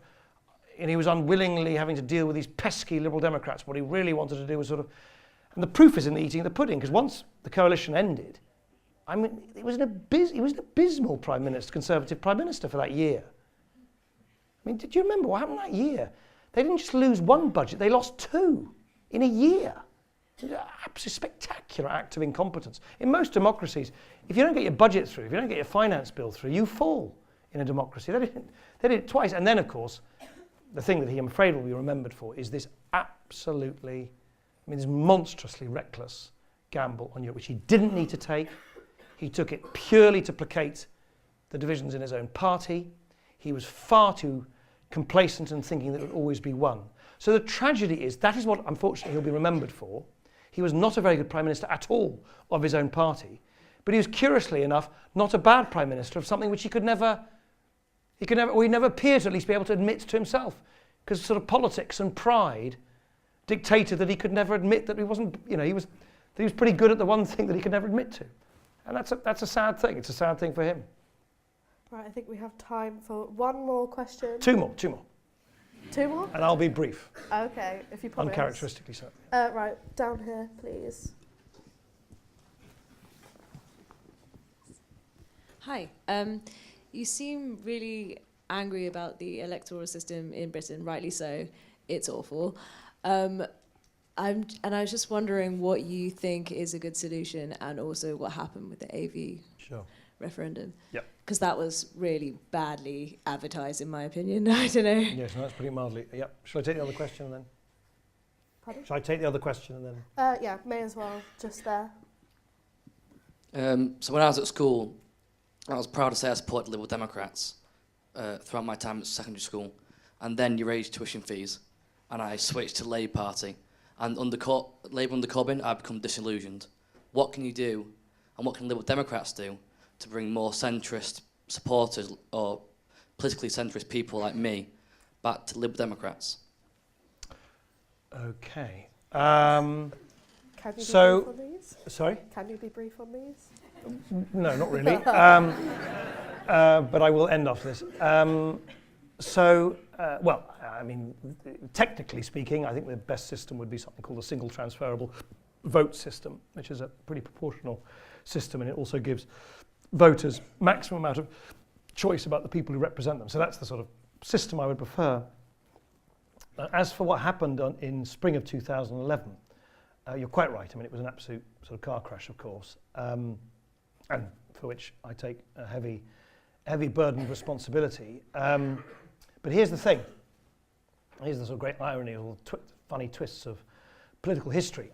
and he was unwillingly having to deal with these pesky Liberal Democrats. What he really wanted to do was and the proof is in the eating of the pudding, because once the coalition ended, he was an abysmal prime minister, Conservative prime minister for that year. Did you remember what happened that year? They didn't just lose one budget, they lost two in a year. It was an absolutely spectacular act of incompetence. In most democracies, if you don't get your budget through, if you don't get your finance bill through, you fall in a democracy. They did it twice. And then, of course, the thing that he, I'm afraid, will be remembered for is this this monstrously reckless gamble on Europe, which he didn't need to take. He took it purely to placate the divisions in his own party. He was far too complacent and thinking that it would always be one. So the tragedy is, that is what, unfortunately, he'll be remembered for. He was not a very good prime minister at all of his own party, but he was, curiously enough, not a bad prime minister of something which he never appeared to at least be able to admit to himself, because sort of politics and pride dictated that he could never admit that he wasn't, he was pretty good at the one thing that he could never admit to. And that's a sad thing. It's a sad thing for him. Right, I think we have time for one more question. Two more. Two more? And I'll be brief. Okay, if you promise. Uncharacteristically so. Right, down here, please. Hi. You seem really angry about the electoral system in Britain, rightly so. It's awful. And I was just wondering what you think is a good solution, and also what happened with the AV referendum. Yep. Because that was really badly advertised, in my opinion. I don't know. Yes, no, that's pretty mildly. Yep. Shall I take the other question then? Pardon? Shall I take the other question and then? Yeah, may as well, just there. So when I was at school, I was proud to say I supported Liberal Democrats throughout my time at secondary school. And then you raised tuition fees, and I switched to Labour Party. And under Labour under Corbyn, I've become disillusioned. What can you do, and what can Liberal Democrats do to bring more centrist supporters or politically centrist people like me back to Liberal Democrats? Okay. Can you be brief on these? Sorry? Can you be brief on these? No, not really. But I will end off this. I mean, technically speaking, I think the best system would be something called a single transferable vote system, which is a pretty proportional system, and it also gives voters maximum amount of choice about the people who represent them. So that's the sort of system I would prefer. As for what happened in spring of 2011, you're quite right. I mean, it was an absolute sort of car crash, of course, and for which I take a heavy burden of responsibility. But here's the thing. Here's the sort of great irony or funny twists of political history.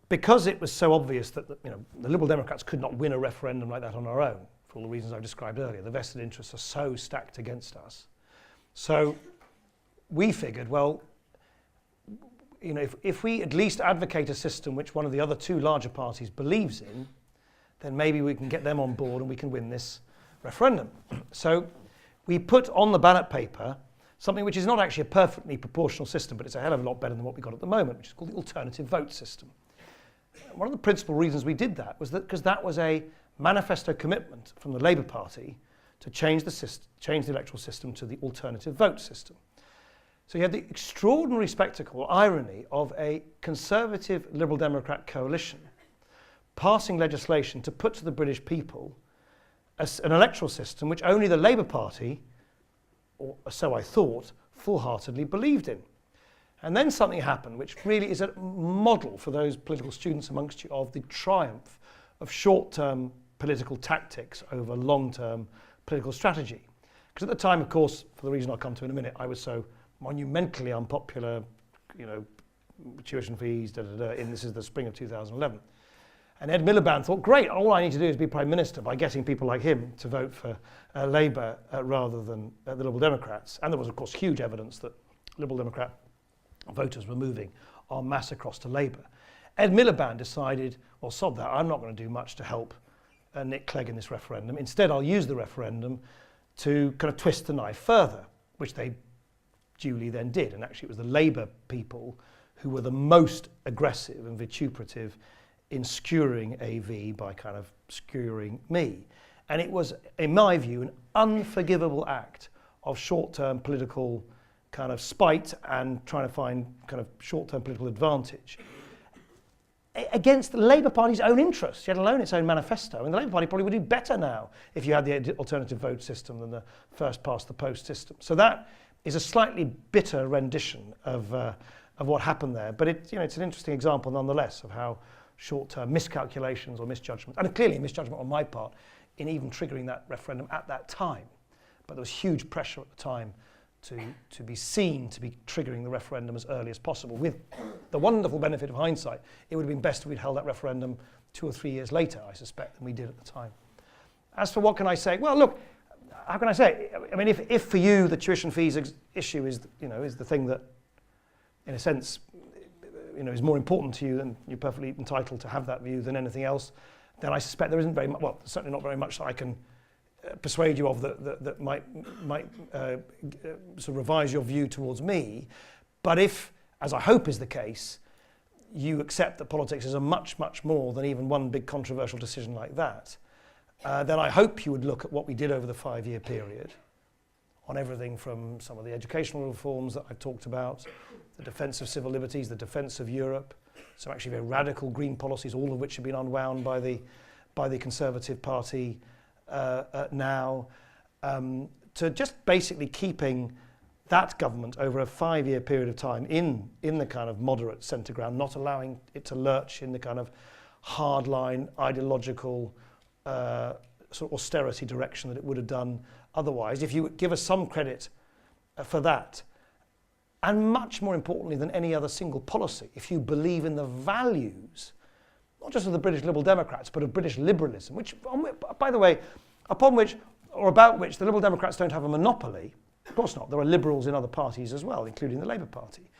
Because it was so obvious that the Liberal Democrats could not win a referendum like that on our own, for all the reasons I've described earlier. The vested interests are so stacked against us. So we figured, well, if we at least advocate a system which one of the other two larger parties believes in, then maybe we can get them on board and we can win this referendum. So we put on the ballot paper something which is not actually a perfectly proportional system, but it's a hell of a lot better than what we've got at the moment, which is called the alternative vote system. One of the principal reasons we did that was that because that was a manifesto commitment from the Labour Party to change the electoral system to the alternative vote system. So you had the extraordinary spectacle, or irony, of a Conservative Liberal Democrat coalition passing legislation to put to the British people an electoral system which only the Labour Party, or so I thought, full-heartedly believed in. And then something happened which really is a model for those political students amongst you of the triumph of short-term political tactics over long-term political strategy. Because at the time, of course, for the reason I'll come to in a minute, I was so monumentally unpopular, tuition fees, this is the spring of 2011. And Ed Miliband thought, great, all I need to do is be Prime Minister by getting people like him to vote for Labour rather than the Liberal Democrats. And there was, of course, huge evidence that Liberal Democrat voters were moving en masse across to Labour. Ed Miliband decided, well, sod that, I'm not going to do much to help Nick Clegg in this referendum. Instead, I'll use the referendum to kind of twist the knife further, which they duly then did. And actually, it was the Labour people who were the most aggressive and vituperative in skewering AV by kind of skewering me. And it was, in my view, an unforgivable act of short-term political kind of spite and trying to find kind of short-term political advantage against the Labour Party's own interests, yet alone its own manifesto. And the Labour Party probably would do better now if you had the alternative vote system than the first past the post system. So that is a slightly bitter rendition of what happened there. But it's an interesting example nonetheless of how short-term miscalculations or misjudgments, and clearly a misjudgment on my part in even triggering that referendum at that time. But there was huge pressure at the time to be seen to be triggering the referendum as early as possible. With the wonderful benefit of hindsight, it would have been best if we'd held that referendum 2 or 3 years later, I suspect, than we did at the time. As for what can I say? Well, look, how can I say? I mean, if for you the tuition fees issue is the thing that, in a sense, is more important to you, then you're perfectly entitled to have that view than anything else, then I suspect there isn't very much, well, certainly not very much that I can persuade you of that might sort of revise your view towards me. But if, as I hope is the case, you accept that politics is a much, much more than even one big controversial decision like that, then I hope you would look at what we did over the 5-year period on everything from some of the educational reforms that I've talked about, the defence of civil liberties, the defence of Europe, some actually very radical green policies, all of which have been unwound by the Conservative Party now, to just basically keeping that government over a 5-year period of time in the kind of moderate centre ground, not allowing it to lurch in the kind of hardline ideological sort of austerity direction that it would have done otherwise. If you give us some credit for that, And much more importantly than any other single policy, if you believe in the values, not just of the British Liberal Democrats, but of British liberalism, which, by the way, upon which, or about which, the Liberal Democrats don't have a monopoly. Of course not. There are liberals in other parties as well, including the Labour Party.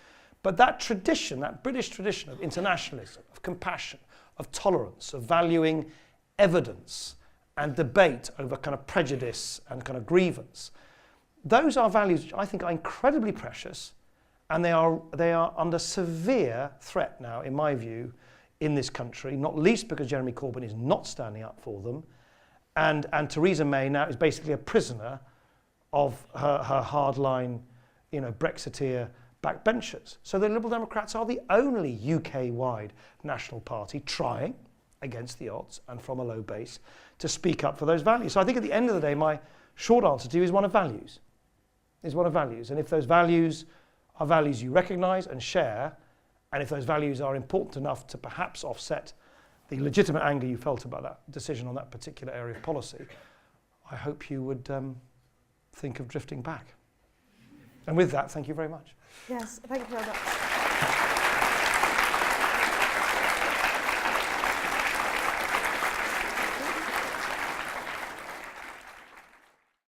But that tradition, that British tradition of internationalism, of compassion, of tolerance, of valuing evidence and debate over kind of prejudice and kind of grievance, those are values which I think are incredibly precious, and they are under severe threat now, in my view, in this country, not least because Jeremy Corbyn is not standing up for them, and Theresa May now is basically a prisoner of her hardline, Brexiteer backbenchers. So the Liberal Democrats are the only UK-wide national party trying, against the odds and from a low base, to speak up for those values. So I think at the end of the day, my short answer to you is one of values. And if those values are values you recognise and share, and if those values are important enough to perhaps offset the legitimate anger you felt about that decision on that particular area of policy, I hope you would think of drifting back. And with that, thank you very much. Yes, thank you very much.